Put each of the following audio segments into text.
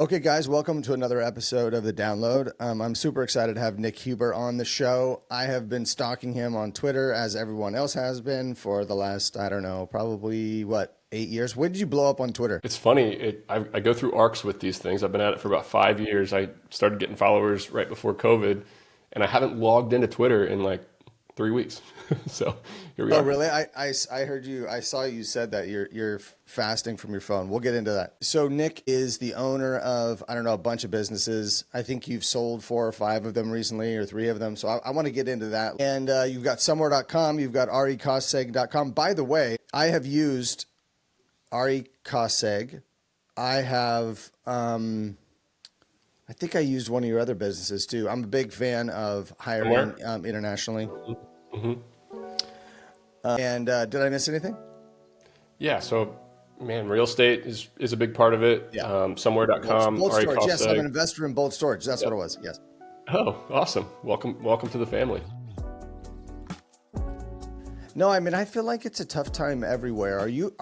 Okay, guys, welcome to another episode of The Download. I'm super excited to have Nick Huber on the show. I have been stalking him on Twitter, as everyone else has been, for the last, I don't know, probably, 8 years? When did you blow up on Twitter? It's funny. I go through arcs with these things. I've been at it for about 5 years. I started getting followers right before COVID, and I haven't logged into Twitter in like 3 weeks. So here we Oh, are. really? I heard you, I saw you said that you're fasting from your phone. We'll get into that. So Nick is the owner of, I don't know, a bunch of businesses. I think you've sold 4 or 5 of them recently, or 3 of them. So I want to get into that. And you've got somewhere.com, you've got recoseg.com. By the way, I have used Recoseg. I have, I think I used one of your other businesses too. I'm a big fan of hiring Somewhere. internationally. Hmm. And did I miss anything? Yeah. So, man, real estate is a big part of it. Yeah. Somewhere.com, Bolt Ari storage. Yes, I'm an Koseg. investor in Bolt Storage. That's what Yep. it was. Yes. Oh, awesome. Welcome to the family. No, I mean, I feel like it's a tough time everywhere. Are you?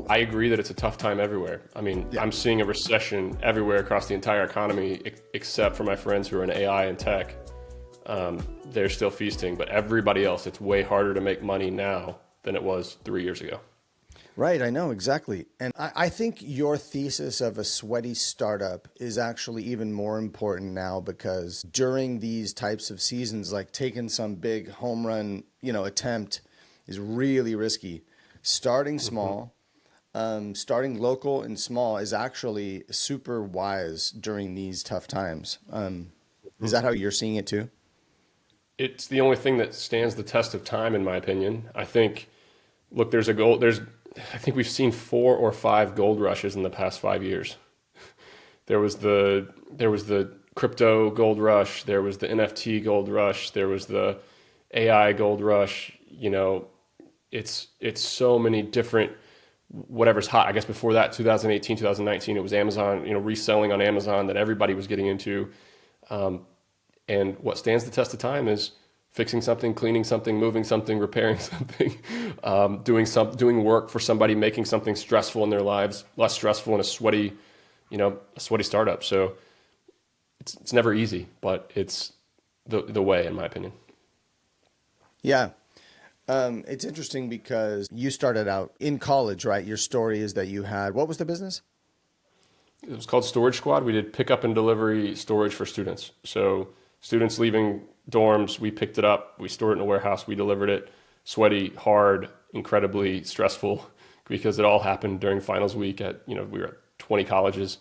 I agree that it's a tough time everywhere. I mean, Yeah. I'm seeing a recession everywhere across the entire economy, except for my friends who are in AI and tech. They're still feasting, but everybody else, it's way harder to make money now than it was 3 years ago. Right. I know exactly. And I think your thesis of a sweaty startup is actually even more important now because during these types of seasons, like taking some big home run, attempt is really risky. Starting Hmm. small, starting local and small is actually super wise during these tough times. Is that how you're seeing it too? It's the only thing that stands the test of time, in my opinion. I think, look, there's a gold, there's, I think we've seen 4 or 5 gold rushes in the past 5 years. There was the crypto gold rush, there was the NFT gold rush, there was the AI gold rush. It's so many different whatever's hot. I guess before that, 2018, 2019, it was Amazon, reselling on Amazon that everybody was getting into. And what stands the test of time is fixing something, cleaning something, moving something, repairing something, doing work for somebody, making something stressful in their lives less stressful in a sweaty startup. So it's never easy, but it's the way, in my opinion. Yeah. It's interesting because you started out in college, right? Your story is that you had, what was the business? It was called Storage Squad. We did pickup and delivery storage for students. So students leaving dorms, we picked it up, we stored it in a warehouse, we delivered it. Sweaty, hard, incredibly stressful because it all happened during finals week we were at 20 colleges,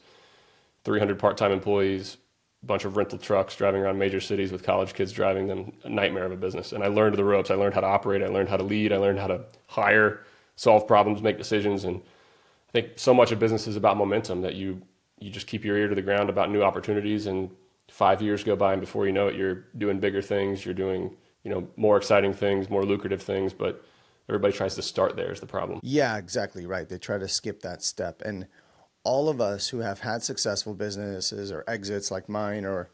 300 part-time employees, a bunch of rental trucks driving around major cities with college kids driving them, a nightmare of a business. And I learned the ropes. I learned how to operate. I learned how to lead. I learned how to hire, solve problems, make decisions. And I think so much of business is about momentum that you just keep your ear to the ground about new opportunities, and 5 years go by, and before you know it, you're doing bigger things, you're doing more exciting things, more lucrative things, but everybody tries to start there is the problem. Yeah, exactly right. They try to skip that step. And all of us who have had successful businesses or exits like mine or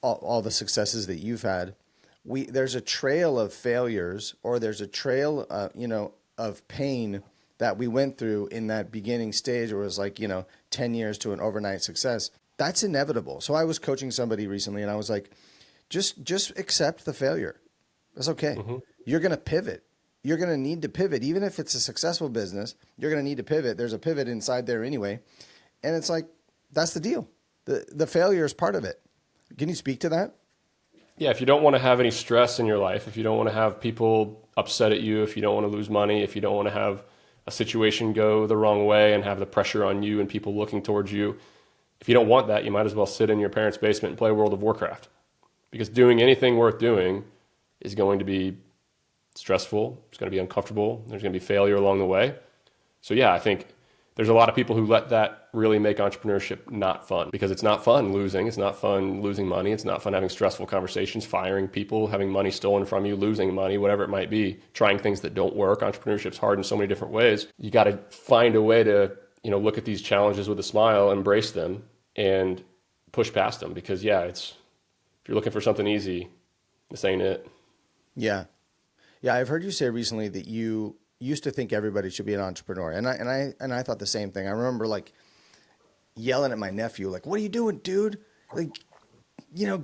all the successes that you've had, there's a trail of failures or there's a trail, of pain that we went through in that beginning stage where it was like, 10 years to an overnight success. That's inevitable. So I was coaching somebody recently and I was like, just accept the failure. That's okay. Hmm. You're going to pivot. You're going to need to pivot. Even if it's a successful business, you're going to need to pivot. There's a pivot inside there anyway. And it's like, that's the deal. The failure is part of it. Can you speak to that? Yeah, if you don't want to have any stress in your life, if you don't want to have people upset at you, if you don't want to lose money, if you don't want to have a situation go the wrong way and have the pressure on you and people looking towards you, if you don't want that, you might as well sit in your parents' basement and play World of Warcraft. Because doing anything worth doing is going to be stressful, it's going to be uncomfortable, there's going to be failure along the way. So yeah, I think there's a lot of people who let that really make entrepreneurship not fun, because it's not fun losing, it's not fun losing money, it's not fun having stressful conversations, firing people, having money stolen from you, losing money, whatever it might be, trying things that don't work. Entrepreneurship's hard in so many different ways. You got to find a way to, look at these challenges with a smile, embrace them, and push past them. Because yeah, if you're looking for something easy, this ain't it. Yeah. Yeah. I've heard you say recently that you used to think everybody should be an entrepreneur. And I thought the same thing. I remember like yelling at my nephew, like, what are you doing, dude? Like,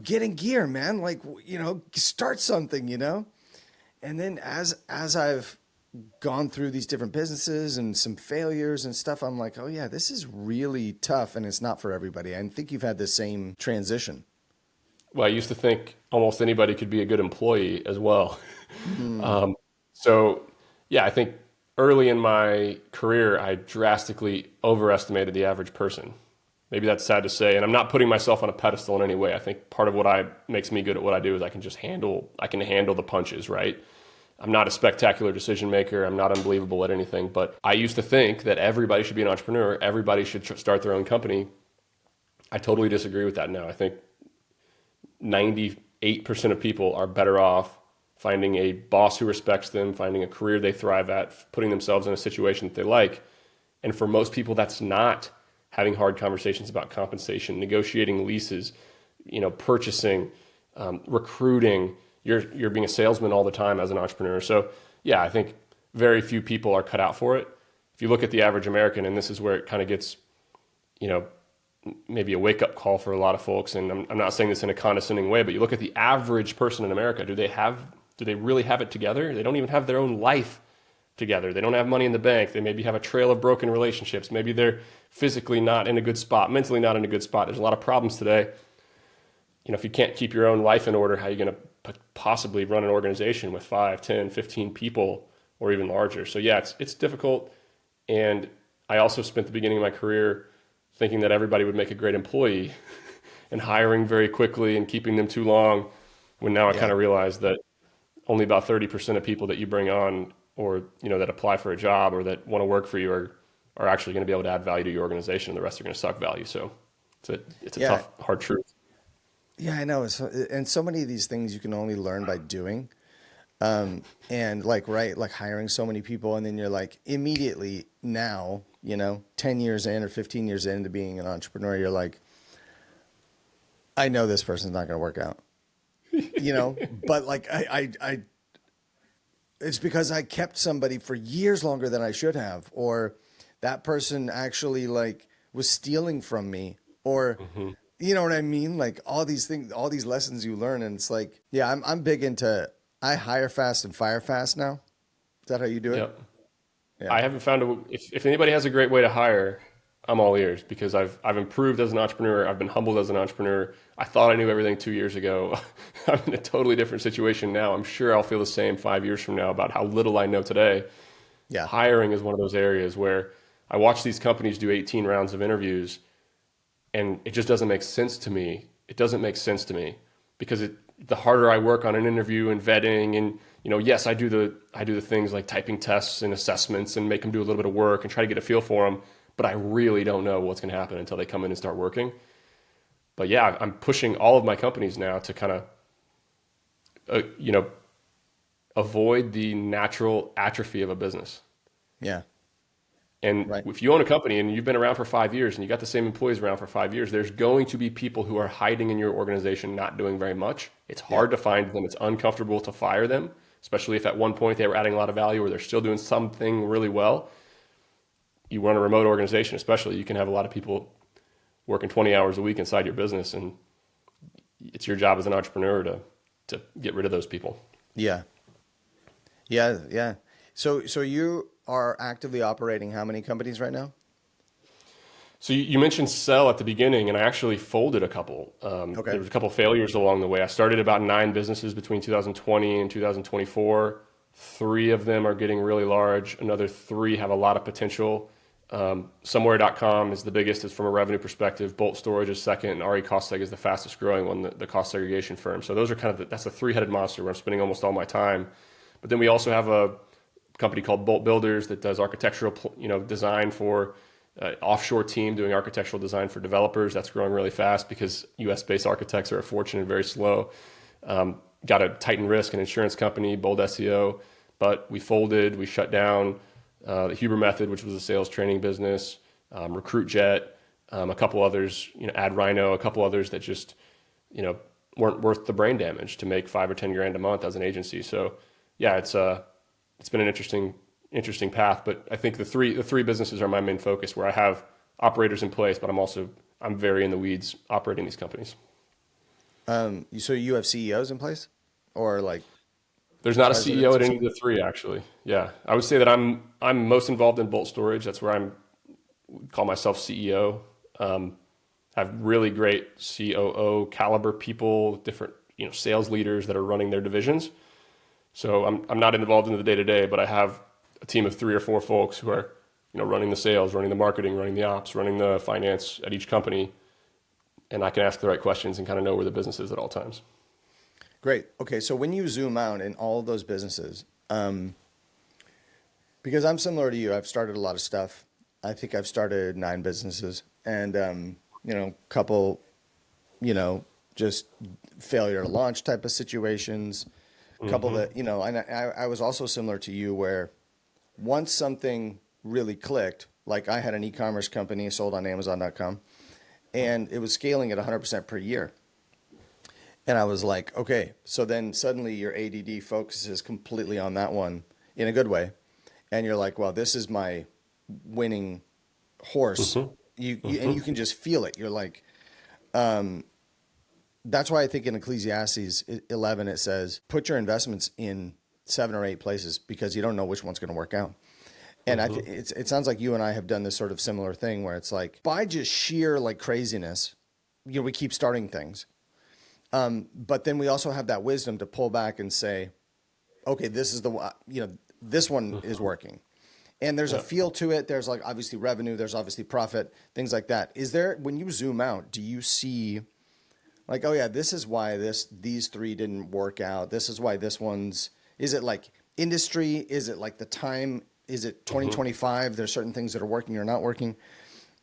get in gear, man. Like, start something, And then as I've gone through these different businesses and some failures and stuff, I'm like, oh yeah, this is really tough and it's not for everybody. I think you've had the same transition. Well, I used to think almost anybody could be a good employee as well. Mm, Um, so, yeah, I think early in my career, I drastically overestimated the average person. Maybe that's sad to say, and I'm not putting myself on a pedestal in any way. I think part of what I makes me good at what I do is I can handle the punches, right? I'm not a spectacular decision maker. I'm not unbelievable at anything, but I used to think that everybody should be an entrepreneur. Everybody should start their own company. I totally disagree with that now. I think 98% of people are better off finding a boss who respects them, finding a career they thrive at, putting themselves in a situation that they like. And for most people, that's not having hard conversations about compensation, negotiating leases, purchasing, recruiting. You're being a salesman all the time as an entrepreneur. So yeah, I think very few people are cut out for it. If you look at the average American, and this is where it kind of gets, you know, maybe a wake up call for a lot of folks. And I'm not saying this in a condescending way, but you look at the average person in America, do they really have it together? They don't even have their own life together. They don't have money in the bank. They maybe have a trail of broken relationships. Maybe they're physically not in a good spot, mentally not in a good spot. There's a lot of problems today. If you can't keep your own life in order, how are you going to possibly run an organization with 5, 10, 15 people or even larger? So yeah, it's difficult. And I also spent the beginning of my career thinking that everybody would make a great employee and hiring very quickly and keeping them too long, when now I yeah. kind of realized that only about 30% of people that you bring on, or that apply for a job or that want to work for you, are actually going to be able to add value to your organization, and the rest are going to suck value. So it's a Yeah. tough, hard truth. Yeah, I know. And so many of these things you can only learn by doing. And like, right, like hiring so many people, and then you're like immediately now, 10 years in or 15 years into being an entrepreneur, you're like, I know this person's not going to work out, but like, it's because I kept somebody for years longer than I should have, or that person actually like was stealing from me, or, Hmm. you know what I mean? Like all these things, all these lessons you learn. And it's like, yeah, I'm big into, I hire fast and fire fast now. Is that how you do it? Yep. Yeah. I haven't found if anybody has a great way to hire, I'm all ears, because I've improved as an entrepreneur. I've been humbled as an entrepreneur. I thought I knew everything 2 years ago. I'm in a totally different situation now. I'm sure I'll feel the same 5 years from now about how little I know today. Yeah. Hiring is one of those areas where I watch these companies do 18 rounds of interviews, and it just doesn't make sense to me. It doesn't make sense to me, because the harder I work on an interview and vetting, and yes, I do the things like typing tests and assessments and make them do a little bit of work and try to get a feel for them, but I really don't know what's going to happen until they come in and start working. But yeah, I'm pushing all of my companies now to kind of avoid the natural atrophy of a business. Yeah. And Right. if you own a company and you've been around for 5 years and you got the same employees around for 5 years, there's going to be people who are hiding in your organization, not doing very much. It's Yeah. hard to find them. It's uncomfortable to fire them, especially if at one point they were adding a lot of value or they're still doing something really well. You run a remote organization, especially, you can have a lot of people working 20 hours a week inside your business, and it's your job as an entrepreneur to get rid of those people. Yeah. Yeah. Yeah. So you are actively operating how many companies right now? So you mentioned sell at the beginning, and I actually folded a couple. Okay. There was a couple failures along the way. I started about 9 businesses between 2020 and 2024. 3 of them are getting really large. Another 3 have a lot of potential. Somewhere.com is the biggest, is from a revenue perspective. Bolt Storage is second, and RE Costseg is the fastest growing one, the cost segregation firm. So those are kind of that's the 3-headed monster where I'm spending almost all my time. But then we also have a company called Bolt Builders that does architectural, design for offshore team doing architectural design for developers. That's growing really fast because U.S.-based architects are a fortune and very slow. Got a Titan Risk, an insurance company, Bold SEO, but we folded, we shut down. The Huber Method, which was a sales training business, RecruitJet, a couple others, Ad Rhino, a couple others that just, weren't worth the brain damage to make 5 or 10 grand a month as an agency. So yeah, it's been an interesting path, but I think the three businesses are my main focus, where I have operators in place, but I'm very in the weeds operating these companies. So you have CEOs in place, or like There's not a CEO presidents at or any of something? the three, actually. Yeah, I would say that I'm most involved in bulk storage. That's where I'm call myself CEO. Have really great COO caliber people, different sales leaders that are running their divisions. So I'm not involved in the day to day, but I have a team of 3 or 4 folks who are running the sales, running the marketing, running the ops, running the finance at each company, and I can ask the right questions and kind of know where the business is at all times. Great. Okay, so when you zoom out in all of those businesses, because I'm similar to you, I've started a lot of stuff. I think I've started 9 businesses, and couple, just failure to launch type of situations. Couple Hmm. that, and I was also similar to you, where once something really clicked, like I had an e-commerce company sold on Amazon.com, and it was scaling at 100% per year. And I was like, okay, so then suddenly your ADD focuses completely on that one in a good way. And you're like, well, this is my winning horse. Hmm. And Hmm. you can just feel it. You're like, that's why I think in Ecclesiastes 11 it says, put your investments in 7 or 8 places because you don't know which one's going to work out. And Hmm. it sounds like you and I have done this sort of similar thing where it's like by just sheer like craziness, we keep starting things. But then we also have that wisdom to pull back and say, okay, this is the one, this one is working. And there's a Yeah. feel to it. There's like obviously revenue, there's obviously profit, things like that. Is there, when you zoom out, do you see like, oh yeah, this is why these 3 didn't work out. This is why this one's, is it like industry? Is it like the time? Is it Hmm. 2025? There's certain things that are working or not working.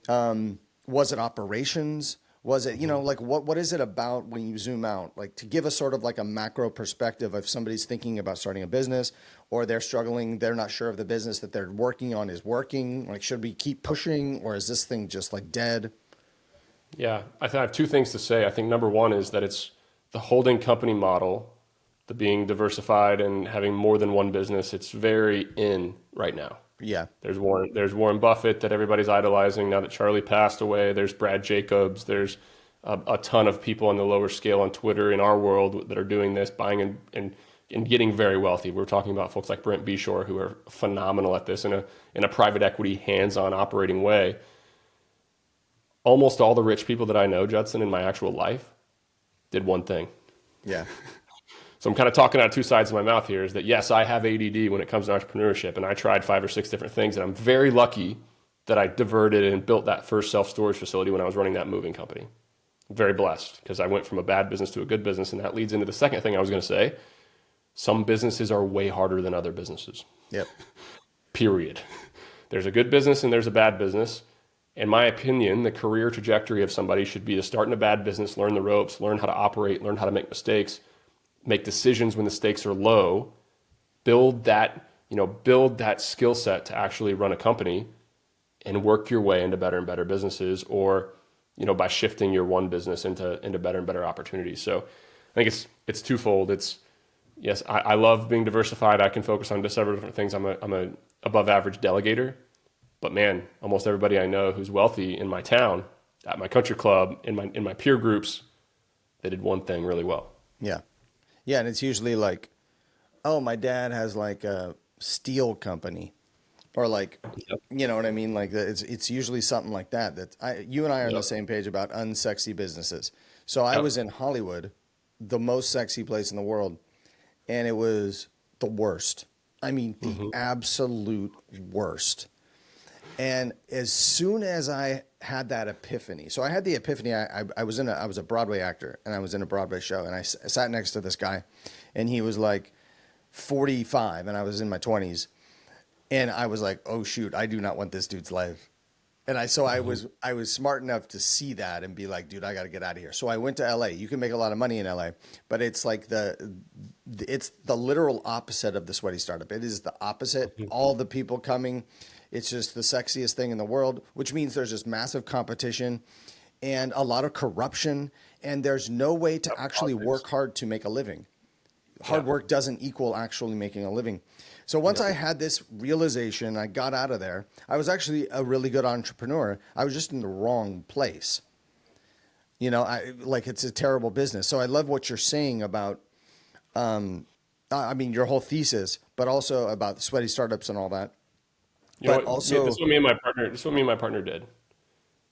Was it operations? Was it, Hmm. like what is it about when you zoom out? Like to give us sort of like a macro perspective if somebody's thinking about starting a business or they're struggling, they're not sure if the business that they're working on is working. Like, should we keep pushing or is this thing just like dead? Yeah, I have 2 things to say. I think number one is that it's the holding company model, the being diversified and having more than one business. It's very in right now. Yeah. There's Warren Buffett that everybody's idolizing now that Charlie passed away. There's Brad Jacobs. There's a ton of people on the lower scale on Twitter in our world that are doing this, buying and getting very wealthy. We're talking about folks like Brent Beshore who are phenomenal at this in a private equity hands-on operating way. Almost all the rich people that I know, Judson, in my actual life, did one thing. Yeah. So I'm kind of talking out of 2 sides of my mouth here is that yes, I have ADD when it comes to entrepreneurship, and I tried 5 or 6 different things, and I'm very lucky that I diverted and built that first self-storage facility when I was running that moving company. I'm very blessed because I went from a bad business to a good business, and that leads into the second thing I was going to say. Some businesses are way harder than other businesses, Yep. period. There's a good business and there's a bad business. In my opinion, the career trajectory of somebody should be to start in a bad business, learn the ropes, learn how to operate, learn how to make mistakes, make decisions when the stakes are low, build that skill set to actually run a company and work your way into better and better businesses or by shifting your one business into better and better opportunities. So I think it's twofold. It's yes, I love being diversified. I can focus on several different things. I'm a above average delegator, but man, almost everybody I know who's wealthy in my town, at my country club, in my peer groups, they did one thing really well. Yeah. Yeah. And it's usually like, oh, my dad has like a steel company or like, Yep. you know what I mean? Like it's usually something like that, you and I are on the Yep. same page about unsexy businesses. So I was Yep. in Hollywood, the most sexy place in the world, and it was the worst. I mean, the Hmm. absolute worst. And as soon as I had that epiphany, so I had the epiphany. I was a Broadway actor, and I was in a Broadway show, and I sat next to this guy, and he was like 45, and I was in my 20s, and I was like, oh shoot, I do not want this dude's life. And Hmm. I was smart enough to see that and be like, dude, I got to get out of here. So I went to LA. You can make a lot of money in LA, but it's like it's the literal opposite of the sweaty startup. It is the opposite. Hmm. All the people coming, it's just the sexiest thing in the world, which means there's just massive competition and a lot of corruption, and there's no way to Yep. actually Politics. work hard to make a living. hard work doesn't equal actually making a living. So once I had this realization, I got out of there. I was actually a really good entrepreneur. I was just in the wrong place. It's a terrible business. So I love what you're saying about, your whole thesis, but also about sweaty startups and all that. You know But what? This is also, what me and my partner. This is what me and my partner did.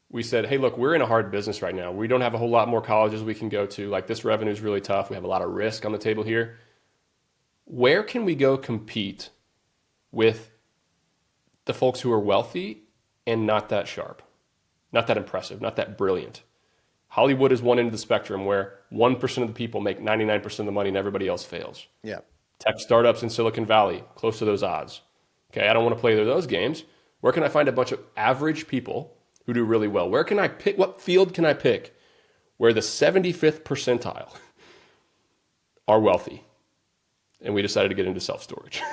We said, hey, look, we're in a hard business right now. We don't have a whole lot more colleges we can go to. Like this revenue is really tough. We have a lot of risk on the table here. Where can we go compete with the folks who are wealthy and not that sharp, not that impressive, not that brilliant? Hollywood is one end of the spectrum where 1% of the people make 99% of the money and everybody else fails. yeah. Tech startups in Silicon Valley, close to those odds. Okay, I don't want to play those games. Where can I find a bunch of average people who do really well? Where can I pick? What field can I pick where the 75th percentile are wealthy? And we decided to get into self-storage.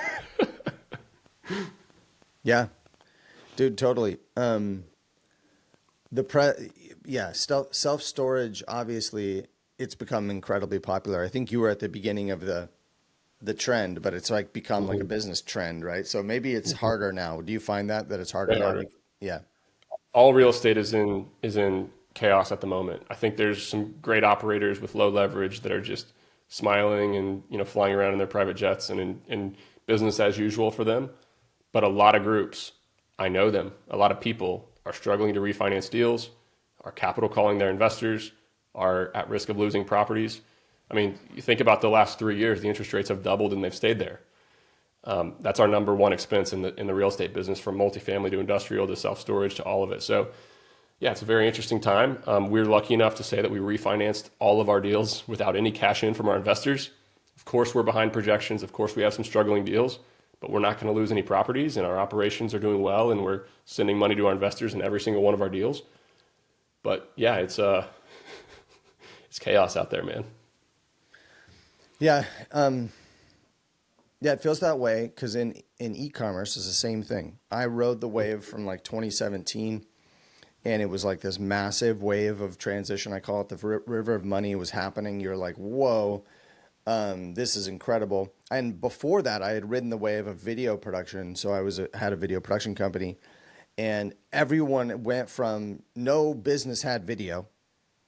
Yeah, dude, totally. Self-storage, obviously it's become incredibly popular. I think you were at the beginning of the trend, but it's like become like a business trend, right? So maybe it's harder now. Do you find that it's harder Way now? harder. Yeah. All real estate is in chaos at the moment. I think there's some great operators with low leverage that are just smiling and flying around in their private jets and in business as usual for them. But a lot of groups, I know them, a lot of people are struggling to refinance deals, are capital calling their investors, are at risk of losing properties. I mean, you think about the last 3 years, the interest rates have doubled and they've stayed there. That's our number one expense in the real estate business, from multifamily to industrial to self-storage to all of it. So yeah, it's a very interesting time. We're lucky enough to say that we refinanced all of our deals without any cash in from our investors. Of course, we're behind projections. Of course, we have some struggling deals, but we're not going to lose any properties, and our operations are doing well, and we're sending money to our investors in every single one of our deals. But yeah, it's it's chaos out there, man. Yeah. Yeah, it feels that way because in e-commerce it's the same thing. I rode the wave from like 2017, and it was like this massive wave of transition. I call it the river of money was happening. You're like, whoa, this is incredible. And before that, I had ridden the wave of video production. So had a video production company, and everyone went from no business had video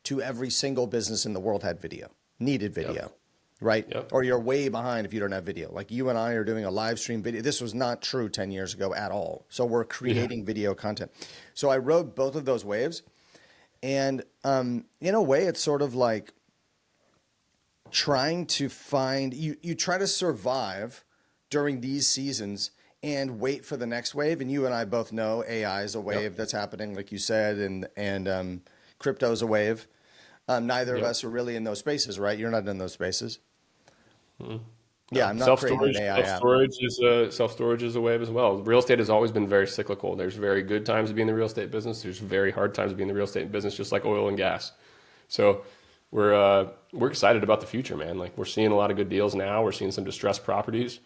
to every single business in the world had video, needed video. Yep. Right? Yep. Or you're way behind if you don't have video. Like you and I are doing a live stream video. This was not true 10 years ago at all. So we're creating video content. So I rode both of those waves. And in a way, it's sort of like trying to find, you try to survive during these seasons and wait for the next wave. And you and I both know AI is a wave that's happening, like you said, and crypto is a wave. Neither of us are really in those spaces, right? You're not in those spaces. Mm-hmm. Yeah, I'm not creating an Self-storage, AI app. self-storage is a wave as well. Real estate has always been very cyclical. There's very good times to be in the real estate business. There's very hard times to be in the real estate business, just like oil and gas. So we're excited about the future, man. Like we're seeing a lot of good deals now. We're seeing some distressed properties.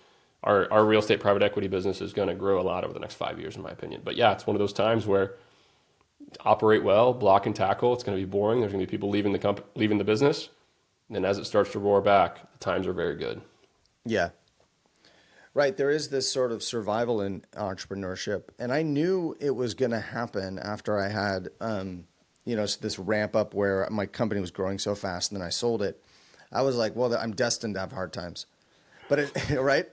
Our real estate private equity business is going to grow a lot over the next 5 years, in my opinion. But yeah, it's one of those times where operate well, block and tackle. It's going to be boring. There's going to be people leaving the business. And then as it starts to roar back, the times are very good. Yeah. Right. There is this sort of survival in entrepreneurship. And I knew it was going to happen after I had, this ramp up where my company was growing so fast and then I sold it. I was like, well, I'm destined to have hard times. But right.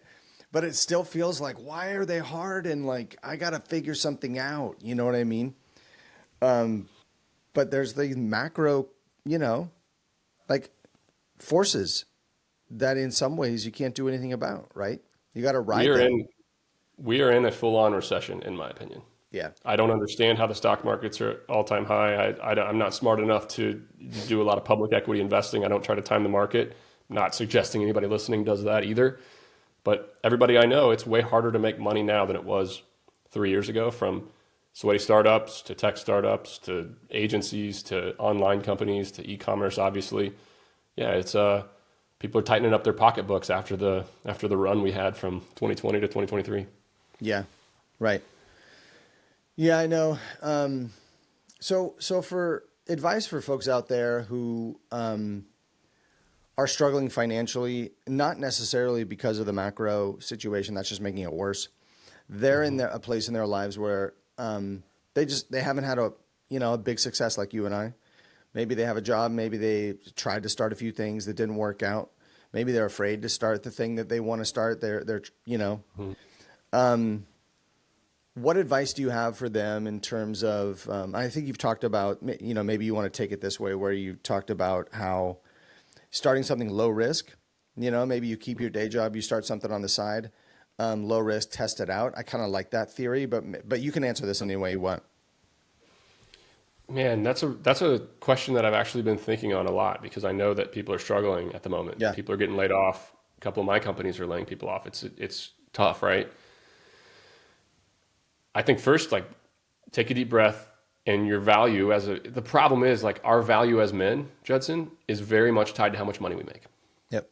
But it still feels like, why are they hard? And like, I got to figure something out. You know what I mean? But there's the macro, like forces that in some ways you can't do anything about, right? You got to ride them. We are in a full-on recession, in my opinion. Yeah. I don't understand how the stock markets are at all-time high. I'm not smart enough to do a lot of public equity investing. I don't try to time the market. I'm not suggesting anybody listening does that either. But everybody I know, it's way harder to make money now than it was 3 years ago, from sweaty startups to tech startups to agencies to online companies to e-commerce, obviously. Yeah, it's people are tightening up their pocketbooks after the run we had from 2020 to 2023. Yeah. Right. Yeah, I know. So for advice for folks out there who are are struggling financially, not necessarily because of the macro situation that's just making it worse. They're in a place in their lives where they haven't had a big success like you and I. Maybe they have a job. Maybe they tried to start a few things that didn't work out. Maybe they're afraid to start the thing that they want to start. What advice do you have for them in terms of? I think you've talked about, maybe you want to take it this way, where you talked about how starting something low risk. Maybe you keep your day job, you start something on the side, low risk, test it out. I kind of like that theory, but you can answer this any way you want. Man, that's a question that I've actually been thinking on a lot because I know that people are struggling at the moment. Yeah. People are getting laid off. A couple of my companies are laying people off. It's tough, right? I think first, like, take a deep breath, and your value the problem is, like, our value as men, Judson, is very much tied to how much money we make. Yep.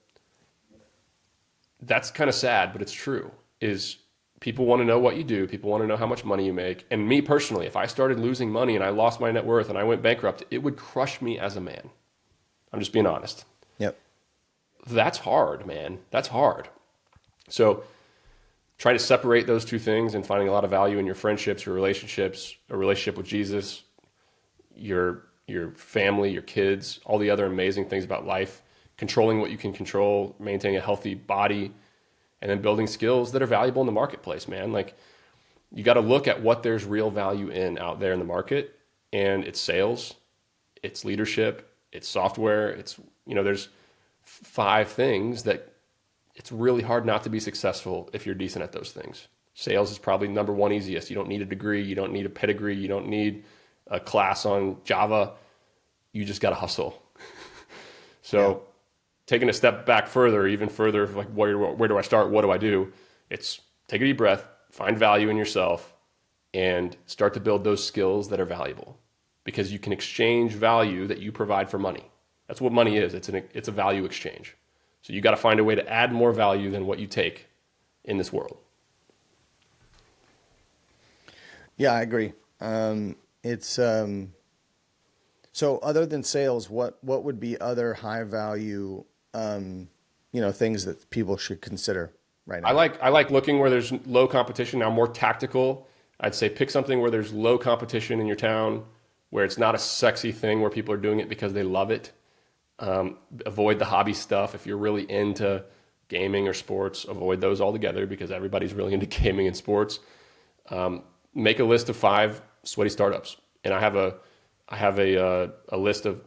That's kind of sad, but it's true. Is people want to know what you do. People want to know how much money you make. And me personally, if I started losing money and I lost my net worth and I went bankrupt, it would crush me as a man. I'm just being honest. Yep. That's hard, man. That's hard. So try to separate those two things and finding a lot of value in your friendships, your relationships, a relationship with Jesus, your family, your kids, all the other amazing things about life, controlling what you can control, maintaining a healthy body, and then building skills that are valuable in the marketplace, man. Like, you got to look at what there's real value in out there in the market, and it's sales, it's leadership, it's software, there's 5 things that it's really hard not to be successful if you're decent at those things. Sales is probably number 1 easiest. You don't need a degree, you don't need a pedigree, you don't need a class on Java. You just got to hustle. So taking a step back further, even further, like, where do I start? What do I do? It's take a deep breath, find value in yourself, and start to build those skills that are valuable, because you can exchange value that you provide for money. That's what money is. It's a value exchange. So you got to find a way to add more value than what you take in this world. Yeah, I agree. So other than sales, what would be other high value things that people should consider right now? I like looking where there's low competition. Now, more tactical, I'd say pick something where there's low competition in your town, where it's not a sexy thing where people are doing it because they love it. Avoid the hobby stuff. If you're really into gaming or sports, avoid those altogether because everybody's really into gaming and sports. Make a list of 5 sweaty startups, and I have a list of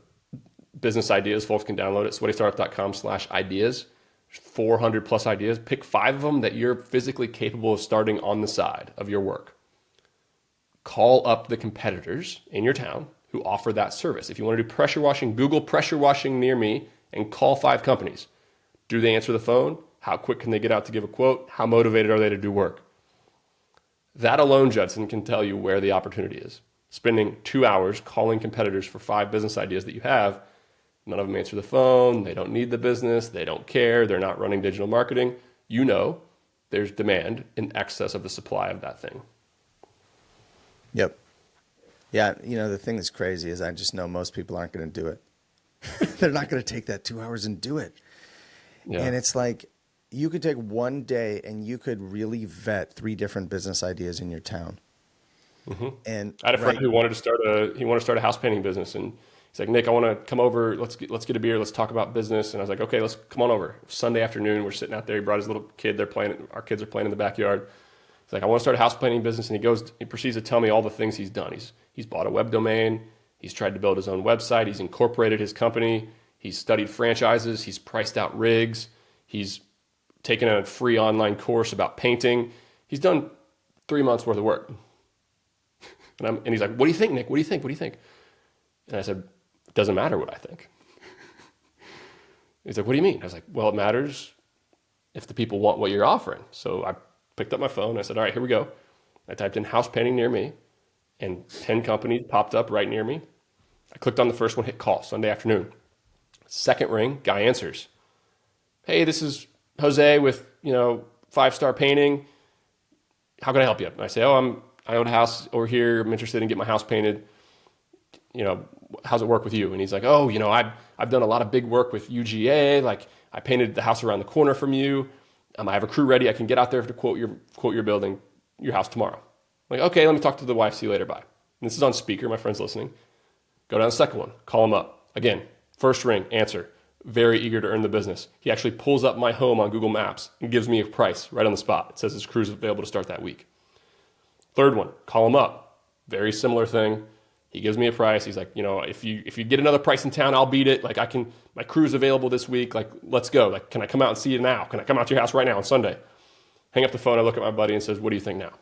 business ideas. Folks can download it, sweatystartup.com/ideas. 400 plus ideas. Pick 5 of them that you're physically capable of starting on the side of your work. Call up the competitors in your town who offer that service. If you want to do pressure washing, Google pressure washing near me and call 5 companies. Do they answer the phone? How quick can they get out to give a quote? How motivated are they to do work? That alone, Judson, can tell you where the opportunity is. Spending 2 hours calling competitors for 5 business ideas that you have, none of them answer the phone, they don't need the business, they don't care, they're not running digital marketing. There's demand in excess of the supply of that thing. Yep. Yeah, the thing that's crazy is I just know most people aren't going to do it. They're not going to take that 2 hours and do it. Yeah. And it's like, you could take one day and you could really vet 3 different business ideas in your town. Mm-hmm. And I had a friend who wanted to start a house painting business, and he's like, Nick, I want to come over. Let's get a beer. Let's talk about business. And I was like, okay, let's come on over. Sunday afternoon, we're sitting out there. He brought his little kid. Our kids are playing in the backyard. He's like, I want to start a house painting business. And he proceeds to tell me all the things he's done. He's bought a web domain. He's tried to build his own website. He's incorporated his company. He's studied franchises. He's priced out rigs. He's taken a free online course about painting. He's done 3 months worth of work. And he's like, what do you think, Nick? What do you think? What do you think? And I said, it doesn't matter what I think. He's like, what do you mean? I was like, well, it matters if the people want what you're offering. So I picked up my phone. I said, all right, here we go. I typed in house painting near me, and 10 companies popped up right near me. I clicked on the first one, hit call, Sunday afternoon. Second ring, guy answers. Hey, this is Jose with, 5-Star Painting. How can I help you? And I say, I own a house over here. I'm interested in getting my house painted. how's it work with you? And he's like, oh, I've done a lot of big work with UGA. Like I painted the house around the corner from you. I have a crew ready. I can get out there to quote your building, your house tomorrow. I'm like, okay, let me talk to the wife. See you later. Bye. And this is on speaker. My friend's listening. Go down the second one. Call him up. Again, first ring, answer. Very eager to earn the business. He actually pulls up my home on Google Maps and gives me a price right on the spot. It says his crew's available to start that week. Third one, call him up. Very similar thing. He gives me a price. He's like, if you get another price in town, I'll beat it. Like my crew's available this week. Like, let's go. Like, can I come out and see you now? Can I come out to your house right now on Sunday? Hang up the phone. I look at my buddy and says, what do you think now?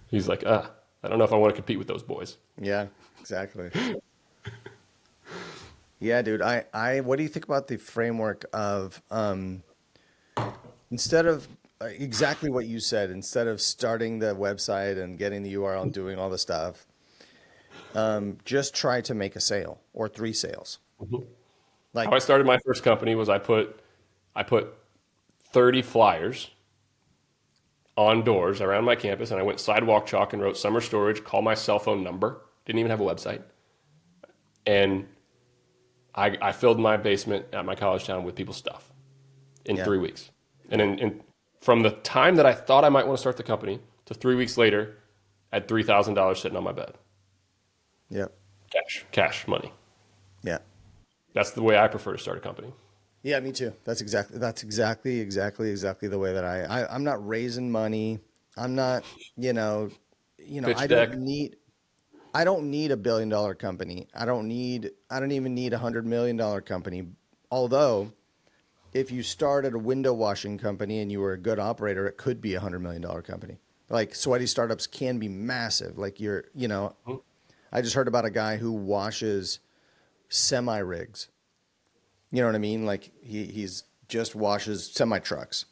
He's like, I don't know if I want to compete with those boys. Yeah, exactly. Yeah, dude. What do you think about the framework of, instead of exactly what you said, instead of starting the website and getting the URL and doing all the stuff, just try to make a sale or 3 sales. Mm-hmm. Like how I started my first company was I put 30 flyers on doors around my campus, and I went sidewalk chalk and wrote summer storage, call my cell phone number. Didn't even have a website. And I filled my basement at my college town with people's stuff in 3 weeks. And from the time that I thought I might want to start the company to 3 weeks later, I had $3,000 sitting on my bed. Yep. Cash money. Yeah. That's the way I prefer to start a company. Yeah, me too. That's exactly the way that I'm not raising money. I'm not, I don't need $1 billion company. I don't even need $100 million company. Although if you started a window washing company and you were a good operator, it could be $100 million company. Like sweaty startups can be massive. Like I just heard about a guy who washes semi rigs. You know what I mean? Like he's just washes semi trucks,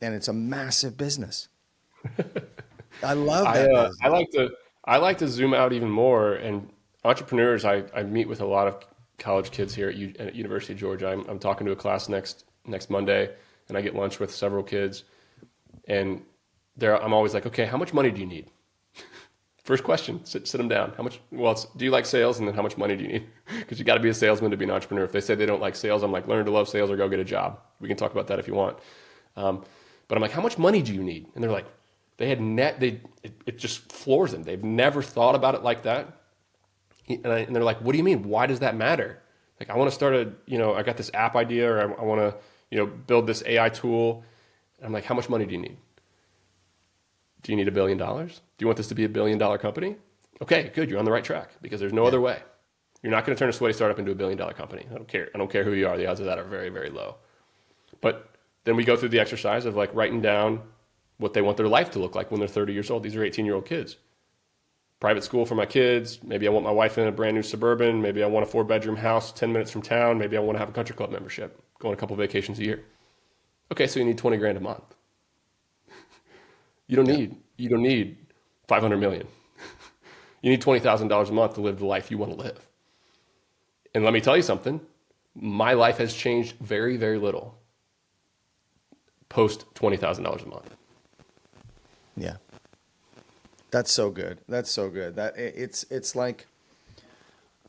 and it's a massive business. I love that. I like to zoom out even more. And entrepreneurs, I meet with a lot of college kids here at University of Georgia. I'm talking to a class next Monday, and I get lunch with several kids. And I'm always like, okay, how much money do you need? First question, sit them down. How much? Well, do you like sales? And then how much money do you need? Because you got to be a salesman to be an entrepreneur. If they say they don't like sales, I'm like, learn to love sales or go get a job. We can talk about that if you want. But I'm like, how much money do you need? And they're like, it just floors them. They've never thought about it like that. And they're like, what do you mean? Why does that matter? Like, I want to start I got this app idea, or I want to, build this AI tool. And I'm like, how much money do you need? Do you need $1 billion? Do you want this to be $1 billion company? Okay, good. You're on the right track, because there's no other way. You're not going to turn a sweaty startup into $1 billion company. I don't care who you are. The odds of that are very, very low. But then we go through the exercise of like writing down what they want their life to look like when they're 30 years old. These are 18-year-old kids. Private school for my kids. Maybe I want my wife in a brand new Suburban. Maybe I want a 4-bedroom house 10 minutes from town. Maybe I want to have a country club membership, go on a couple of vacations a year. Okay, so you need 20 grand a month. You don't need 500 million. You need $20,000 a month to live the life you want to live. And let me tell you something. My life has changed very, very little post $20,000 a month. Yeah. That's so good. That it's like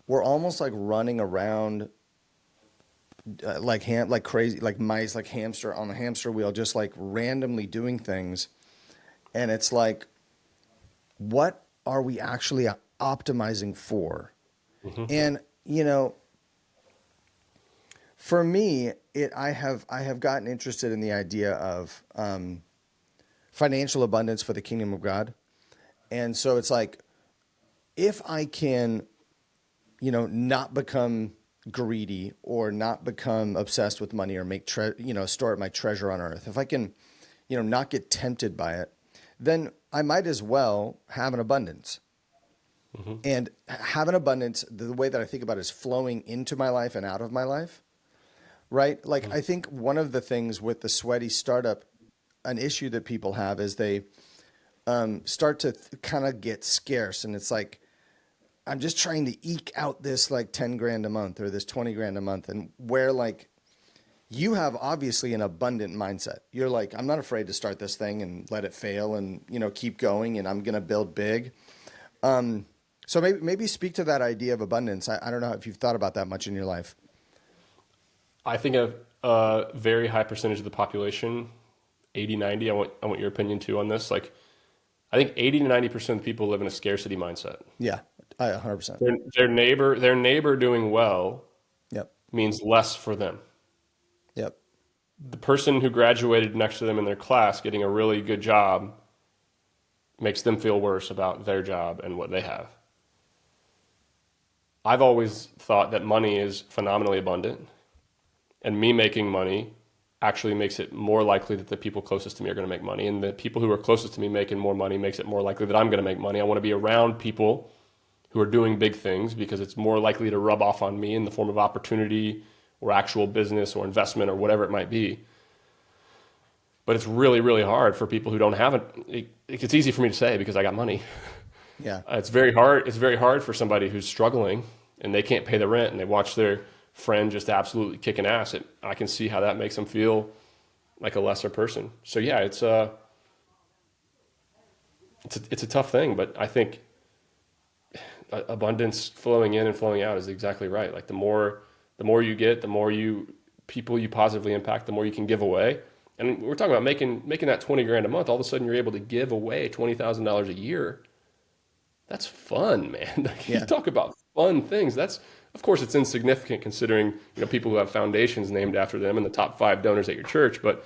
we're almost like running around like crazy, like mice, like hamster on the hamster wheel, just like randomly doing things. And it's like, what are we actually optimizing for? Mm-hmm. And for me, I have gotten interested in the idea of financial abundance for the kingdom of God. And so it's like, if I can, not become greedy or not become obsessed with money or store my treasure on earth, if I can, not get tempted by it, then I might as well have an abundance. Mm-hmm. And have an abundance, the way that I think about it is flowing into my life and out of my life, right? Like, mm-hmm. I think one of the things with the sweaty startup, an issue that people have is they start to kind of get scarce. And it's like, I'm just trying to eke out this like 10 grand a month or this 20 grand a month. And where like, you have obviously an abundant mindset. You're like, I'm not afraid to start this thing and let it fail and, keep going, and I'm going to build big. So maybe speak to that idea of abundance. I don't know if you've thought about that much in your life. I think a very high percentage of the population, 80, 90. I want your opinion too on this. Like, I think 80 to 90% of people live in a scarcity mindset. Yeah, 100%. Their neighbor doing well Yep. means less for them. Yep. The person who graduated next to them in their class getting a really good job makes them feel worse about their job and what they have. I've always thought that money is phenomenally abundant, and me making money actually makes it more likely that the people closest to me are going to make money, and the people who are closest to me making more money makes it more likely that I'm going to make money. I want to be around people who are doing big things because it's more likely to rub off on me in the form of opportunity or actual business or investment or whatever it might be. But it's really, really hard for people who don't have it. It's easy for me to say because I got money. Yeah. It's very hard. It's very hard for somebody who's struggling and they can't pay the rent and they watch their friend just absolutely kicking ass. I can see how that makes them feel like a lesser person. So yeah, it's a tough thing, but I think abundance flowing in and flowing out is exactly right. Like the more you get, the more people you positively impact, the more you can give away. And we're talking about making that 20 grand a month. All of a sudden you're able to give away $20,000 a year. That's fun, man. Like, you Yeah. talk about fun things. That's, of course, it's insignificant considering, people who have foundations named after them and the top 5 donors at your church. But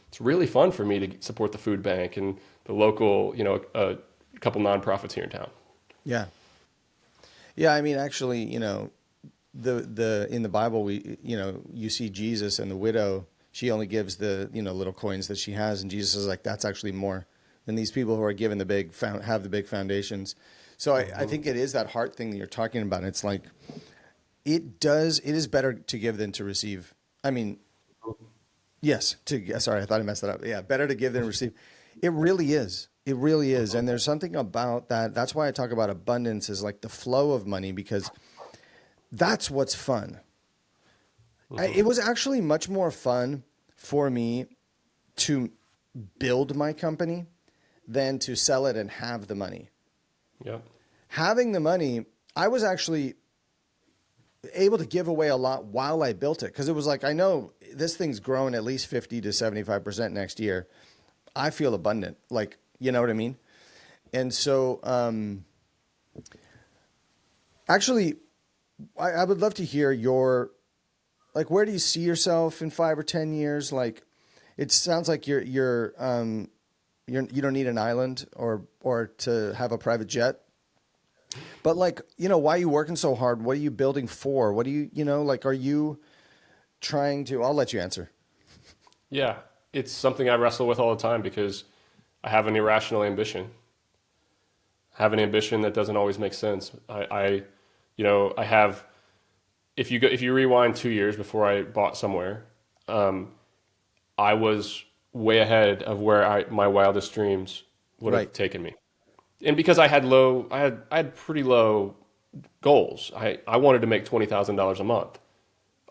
it's really fun for me to support the food bank and the local, a couple nonprofits here in town. Yeah. Yeah. I mean, actually, the in the Bible, you see Jesus and the widow, she only gives the, little coins that she has. And Jesus is like, that's actually more than these people who are given have the big foundations. So I think it is that heart thing that you're talking about. It's like, it is better to give than to receive. I mean, yes, sorry, I thought I messed that up. Yeah, better to give than receive. It really is. It really is. And there's something about that. That's why I talk about abundance is like the flow of money, because that's what's fun. It was actually much more fun for me to build my company than to sell it and have the money. Yep. Having the money, I was actually able to give away a lot while I built it, because it was like, I know this thing's growing at least 50 to 75% next year. I feel abundant, like, you know what I mean? And so, actually, I would love to hear like, where do you see yourself in 5 or 10 years? Like, it sounds like you don't need an island or to have a private jet. But like, why are you working so hard? What are you building for? What do like, are you trying to, I'll let you answer. Yeah. It's something I wrestle with all the time because I have an irrational ambition. I have an ambition that doesn't always make sense. I have, if you rewind 2 years before I bought somewhere, I was way ahead of where my wildest dreams would have Right. taken me. And because I had pretty low goals. I wanted to make $20,000 a month.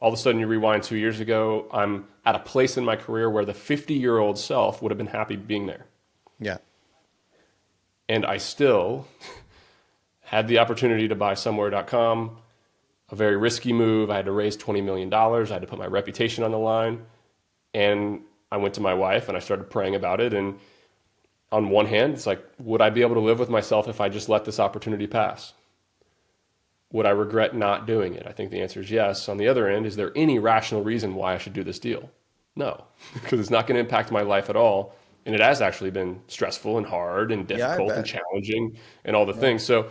All of a sudden you rewind 2 years ago, I'm at a place in my career where the 50-year-old self would have been happy being there. Yeah. And I still had the opportunity to buy somewhere.com, a very risky move. I had to raise $20 million. I had to put my reputation on the line. And I went to my wife and I started praying about it. And on one hand, it's like, would I be able to live with myself if I just let this opportunity pass? Would I regret not doing it? I think the answer is yes. On the other end, is there any rational reason why I should do this deal? No, because it's not going to impact my life at all. And it has actually been stressful and hard and Yeah, I difficult and bet. challenging and all the Yeah. things. So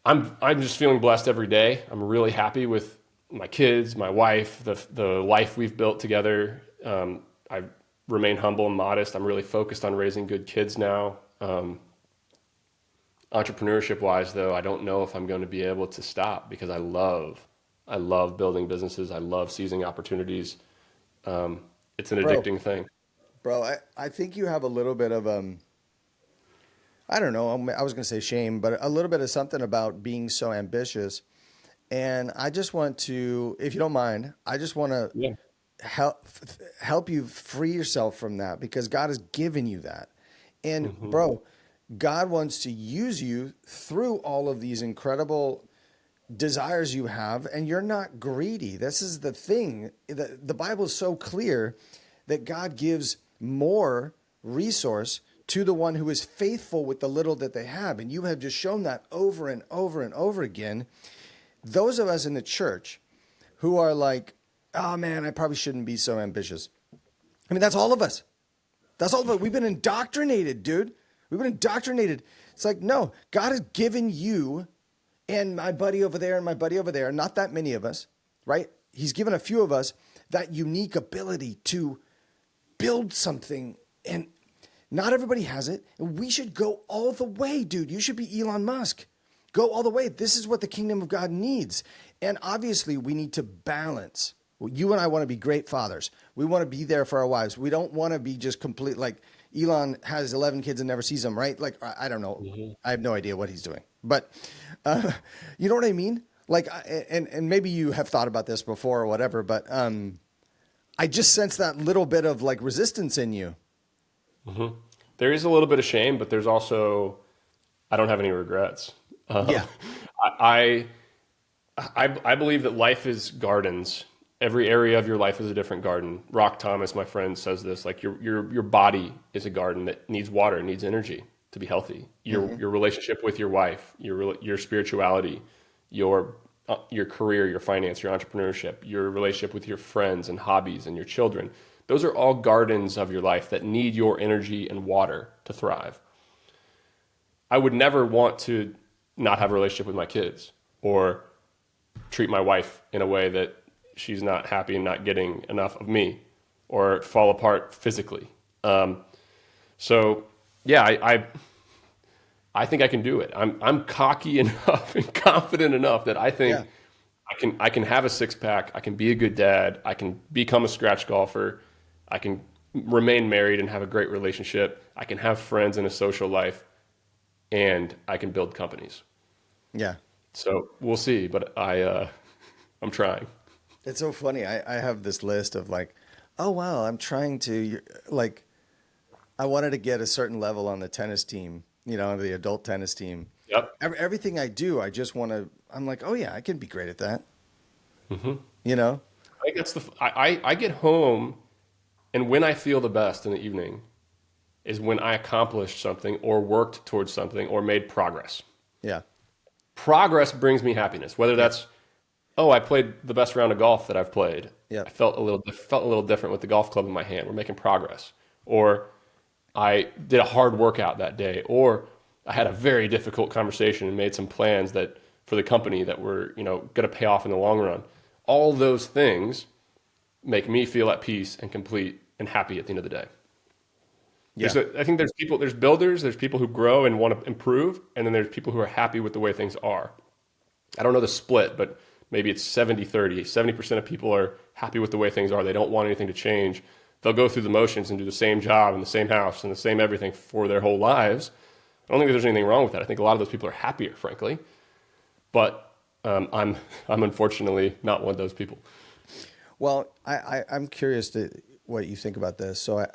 I'm just feeling blessed every day. I'm really happy with my kids, my wife, the life we've built together. I remain humble and modest. I'm really focused on raising good kids now. Entrepreneurship wise, though, I don't know if I'm going to be able to stop because I love building businesses. I love seizing opportunities. It's an Bro, addicting thing. I think you have a little bit of, I don't know, I was going to say shame, but a little bit of something about being so ambitious. And I just want to, if you don't mind, I just want to Yeah. help you free yourself from that, because God has given you that. And Hmm. bro, God wants to use you through all of these incredible desires you have, and you're not greedy. This is the thing. The Bible is so clear that God gives more resource to the one who is faithful with the little that they have. And you have just shown that over and over and over again. Those of us in the church who are like, oh man, I probably shouldn't be so ambitious. I mean, that's all of us. That's all of us. We've been indoctrinated, dude. We've been indoctrinated. It's like, no, God has given you and my buddy over there and my buddy over there, not that many of us, right? He's given a few of us that unique ability to build something, and not everybody has it. And we should go all the way, dude. You should be Elon Musk. Go all the way. This is what the kingdom of God needs. And obviously we need to balance. You and I want to be great fathers. We want to be there for our wives. We don't want to be just complete, like Elon has 11 kids and never sees them, right? Like, I don't know. Mm-hmm. I have no idea what he's doing, but you know what I mean? Like, and maybe you have thought about this before or whatever, but I just sense that little bit of like resistance in you. Mm-hmm. There is a little bit of shame, but there's also, I don't have any regrets. Yeah. I believe that life is gardens. Every area of your life is a different garden. Rock Thomas, my friend, says this, like your body is a garden that needs water, needs energy to be healthy. Your relationship with your wife, your spirituality, your career, your finance, your entrepreneurship, your relationship with your friends and hobbies and your children. Those are all gardens of your life that need your energy and water to thrive. I would never want to not have a relationship with my kids or treat my wife in a way that she's not happy and not getting enough of me or fall apart physically. So yeah, I think I can do it. I'm cocky enough and confident enough that I think I can have a six pack. I can be a good dad. I can become a scratch golfer. I can remain married and have a great relationship. I can have friends and a social life, and I can build companies. Yeah. So we'll see, but I'm trying. It's so funny. I have this list of like, oh wow, I'm trying to like, I wanted to get a certain level on the tennis team, the adult tennis team. Yep. Everything I do, I just want to, I'm like, oh yeah, I can be great at that. Mm-hmm. I think that's I get home, and when I feel the best in the evening is when I accomplished something or worked towards something or made progress. Yeah. Progress brings me happiness, whether that's, oh, I played the best round of golf that I've played. Yeah. I felt a little different with the golf club in my hand. We're making progress. Or I did a hard workout that day. Or I had a very difficult conversation and made some plans that for the company that were, going to pay off in the long run. All those things make me feel at peace and complete and happy at the end of the day. Yeah. I think there's builders, there's people who grow and want to improve, and then there's people who are happy with the way things are. I don't know the split, but maybe it's 70-30. 70% of people are happy with the way things are. They don't want anything to change. They'll go through the motions and do the same job in the same house and the same everything for their whole lives. I don't think there's anything wrong with that. I think a lot of those people are happier, frankly. But I'm unfortunately not one of those people. Well, I'm curious to what you think about this. So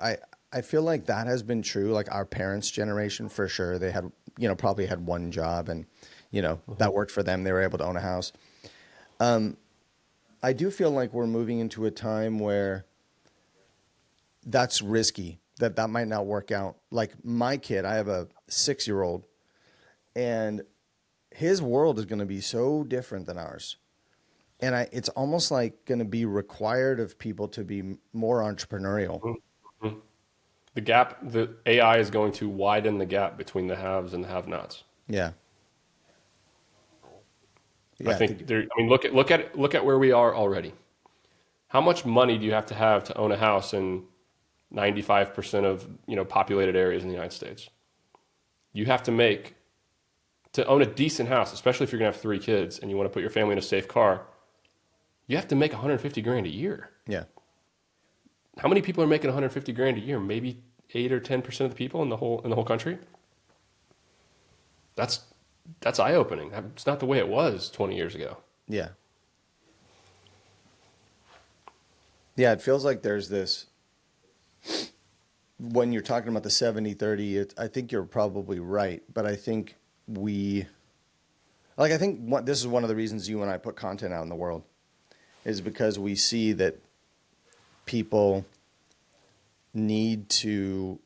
I feel like that has been true. Like our parents' generation, for sure, they had, probably had one job and, that worked for them. They were able to own a house. I do feel like we're moving into a time where that's risky, that might not work out. Like my kid, I have a 6-year-old, and his world is going to be so different than ours. And it's almost like going to be required of people to be more entrepreneurial. Mm-hmm. The AI is going to widen the gap between the haves and the have-nots. Yeah. I think look at where we are already. How much money do you have to own a house in 95% of populated areas in the United States? You have to own a decent house, especially if you're gonna have 3 kids and you want to put your family in a safe car. You have to make $150,000 a year. Yeah. How many people are making $150,000 a year? Maybe 8 or 10% of the people in the whole country. That's eye-opening. It's not the way it was 20 years ago. Yeah. Yeah, it feels like there's when you're talking about the 70-30, I think you're probably right. But I think this is one of the reasons you and I put content out in the world is because we see that people they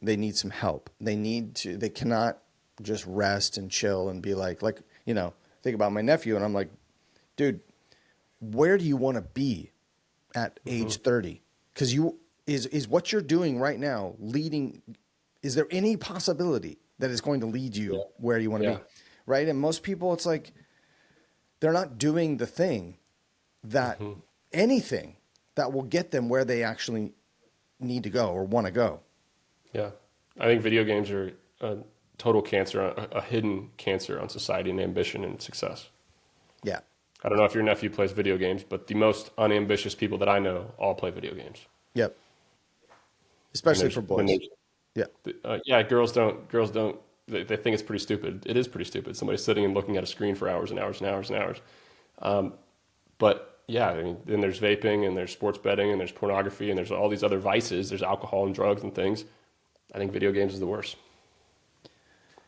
need some help. They cannot just rest and chill and be like, think about my nephew. And I'm like, dude, where do you want to be at age 30? Because is what you're doing right now is there any possibility that it's going to lead you where you want to be? Right. And most people, it's like, they're not doing the thing anything that will get them where they actually need to go or want to go. Yeah. I think video games are a total cancer, a hidden cancer on society and ambition and success. Yeah. I don't know if your nephew plays video games, but the most unambitious people that I know all play video games. Yep. Especially for boys. Yeah. Girls don't, they think it's pretty stupid. It is pretty stupid. Somebody's sitting and looking at a screen for hours and hours and hours and hours. But yeah, I mean, then there's vaping and there's sports betting and there's pornography and there's all these other vices. There's alcohol and drugs and things. I think video games is the worst.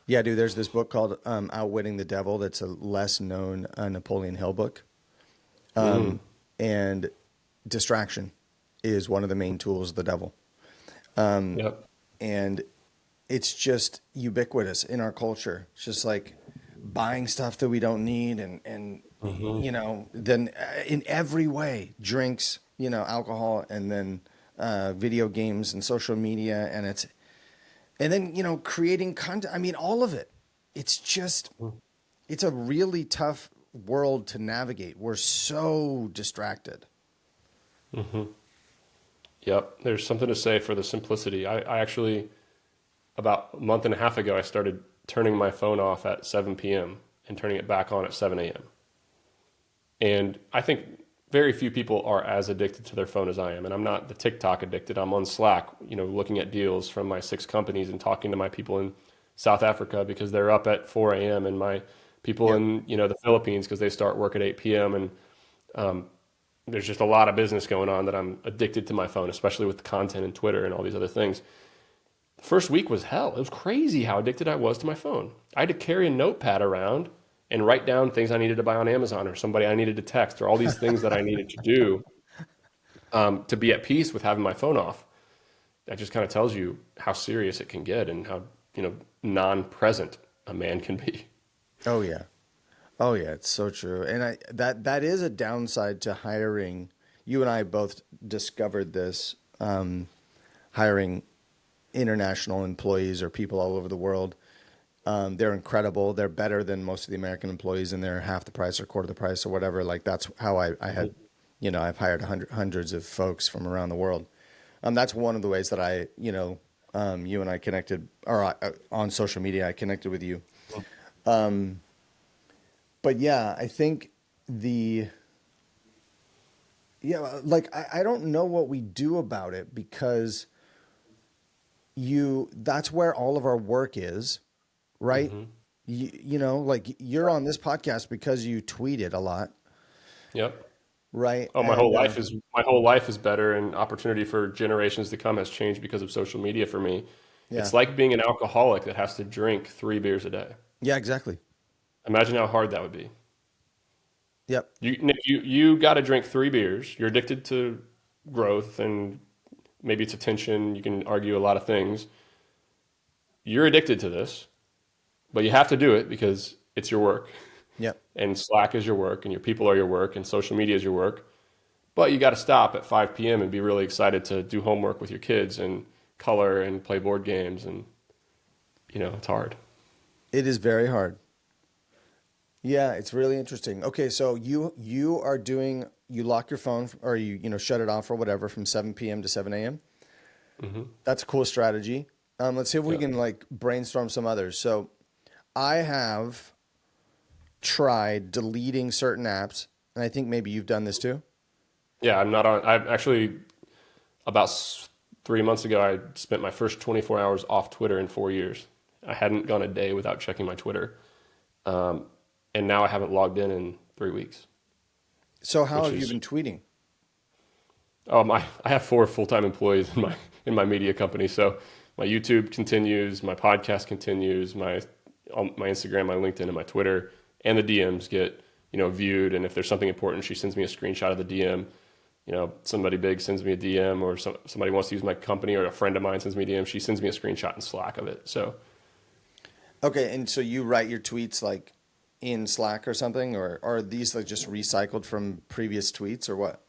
Yeah, dude, there's this book called Outwitting the Devil that's a less known Napoleon Hill book. And distraction is one of the main tools of the devil. And it's just ubiquitous in our culture. It's just like buying stuff that we don't need and then in every way, drinks, alcohol, and then video games and social media, and then creating content. I mean, all of it. It's a really tough world to navigate. We're so distracted. Yep. There's something to say for the simplicity. I actually, about a month and a half ago, I started turning my phone off at 7 p.m. and turning it back on at 7 a.m. And I think very few people are as addicted to their phone as I am. And I'm not the TikTok addicted. I'm on Slack, looking at deals from my 6 companies and talking to my people in South Africa because they're up at 4 a.m. and my people in, the Philippines because they start work at 8 p.m. And there's just a lot of business going on that I'm addicted to my phone, especially with the content and Twitter and all these other things. The first week was hell. It was crazy how addicted I was to my phone. I had to carry a notepad around and write down things I needed to buy on Amazon or somebody I needed to text or all these things that I needed to do to be at peace with having my phone off. That just kind of tells you how serious it can get and how, non-present a man can be. Oh yeah. Oh yeah. It's so true. And that is a downside to hiring. You and I both discovered this, hiring international employees or people all over the world. They're incredible. They're better than most of the American employees, and they're half the price or quarter the price or whatever. Like that's how I had, I've hired hundreds of folks from around the world. That's one of the ways that I, you and I connected, or on social media, I connected with you. But yeah, I think I don't know what we do about it because that's where all of our work is. Right. You're on this podcast because you tweeted a lot. Yep. Right. Oh, my whole life is better, and opportunity for generations to come has changed because of social media for me. Yeah. It's like being an alcoholic that has to drink 3 beers a day. Yeah, exactly. Imagine how hard that would be. Yep. Nick, you got to drink 3 beers. You're addicted to growth, and maybe it's attention. You can argue a lot of things. You're addicted to this. But you have to do it because it's your work. Yep. And Slack is your work, and your people are your work, and social media is your work. But you got to stop at 5 p.m. and be really excited to do homework with your kids and color and play board games. And, it's hard. It is very hard. Yeah, it's really interesting. Okay, so you lock your phone or you shut it off or whatever from 7 p.m. to 7 a.m. Mm-hmm. That's a cool strategy. Let's see if we can brainstorm some others. So I have tried deleting certain apps, and I think maybe you've done this too. Yeah, I've actually, about 3 months ago, I spent my first 24 hours off Twitter in 4 years. I hadn't gone a day without checking my Twitter. And now I haven't logged in 3 weeks. So how have you been tweeting? I have 4 full-time employees in my media company. So my YouTube continues, my podcast continues, my Instagram, my LinkedIn, and my Twitter, and the DMs get, viewed. And if there's something important, she sends me a screenshot of the DM. Somebody big sends me a DM, or somebody wants to use my company, or a friend of mine sends me a DM. She sends me a screenshot in Slack of it. So, Okay, and so you write your tweets like in Slack or something, or are these like just recycled from previous tweets or what?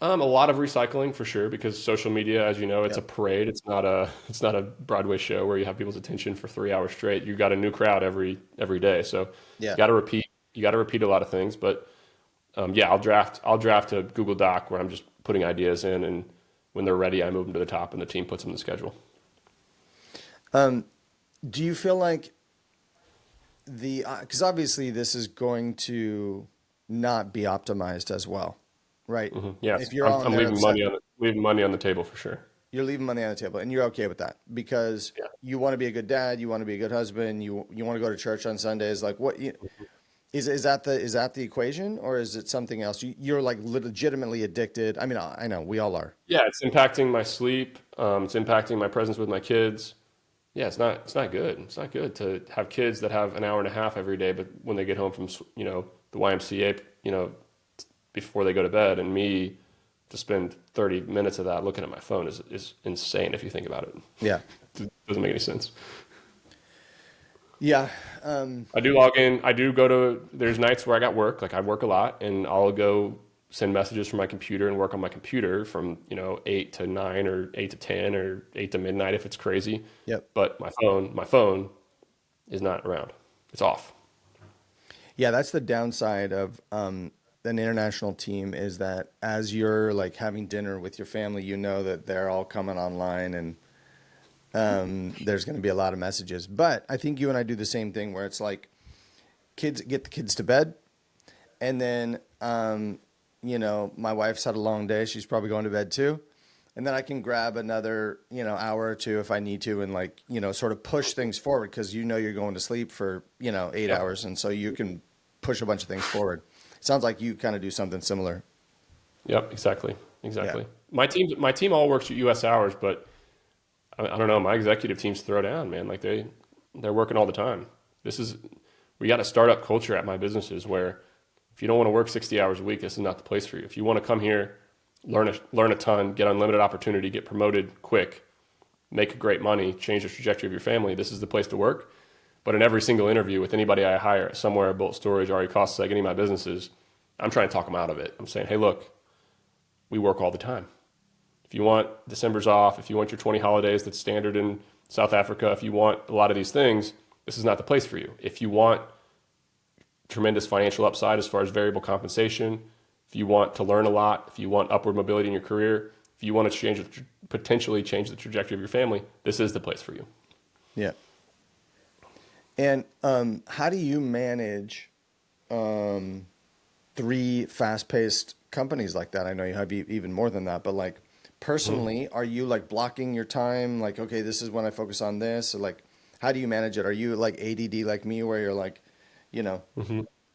a lot of recycling for sure, because social media, as you know, it's a Yep. parade. It's not a Broadway show where you have people's attention for 3 hours straight. You got a new crowd every day. So Yeah. you got to repeat a lot of things, but yeah, I'll draft a Google Doc where I'm just putting ideas in, and when they're ready, I move them to the top, and the team puts them in the schedule. Do you feel like because obviously this is going to not be optimized as well, right? Yes, If you're I'm, on I'm there, leaving money on the table for sure. you're leaving money on the table, and you're okay with that because Yeah. you want to be a good dad, you want to be a good husband, you want to go to church on Sundays. Like, is that the equation, or is it something else? You're like legitimately addicted. I mean, I know we all are. Yeah, it's impacting my sleep. It's impacting my presence with my kids. Yeah, it's not good. It's not good to have kids that have an hour and a half every day, but when they get home from the YMCA, before they go to bed, and me to spend 30 minutes of that looking at my phone is insane if you think about it. Yeah, It doesn't make any sense. yeah, I do log in. I do go to. There's nights where I got work. Like I work a lot, and I'll go send messages from my computer and work on my computer from 8 to 9 or 8 to 10 or 8 to midnight if it's crazy. yep. But my phone is not around. It's off. Yeah, that's the downside of an international team is that as you're like having dinner with your family, you know that they're all coming online and there's going to be a lot of messages. But I think you and I do the same thing where it's like kids get the kids to bed, and then my wife's had a long day. She's probably going to bed too. And then I can grab another, hour or two if I need to and sort of push things forward because you're going to sleep for, 8 hours. And so you can push a bunch of things forward. It sounds like you kind of do something similar. Yep, exactly, Yeah. exactly. My team all works at U.S. hours, but I don't know. My executive teams throw down, man. Like they're working all the time. We got a startup culture at my businesses where if you don't want to work 60 hours a week, this is not the place for you. If you want to come here, learn a ton, get unlimited opportunity, get promoted quick, make great money, change the trajectory of your family, this is the place to work. But in every single interview with anybody I hire, somewhere, Bolt Storage, RE Cost Seg, any of my businesses, I'm trying to talk them out of it. I'm saying, hey, look, we work all the time. If you want December's off, if you want your 20 holidays that's standard in South Africa, if you want a lot of these things, this is not the place for you. If you want tremendous financial upside as far as variable compensation, if you want to learn a lot, if you want upward mobility in your career, if you want to potentially change the trajectory of your family, this is the place for you. Yeah. And how do you manage three fast-paced companies like that? I know you have even more than that, but like personally, are you like blocking your time? Like, okay, this is when I focus on this. Or like, how do you manage it? Are you like ADD like me, where you're like, Yeah.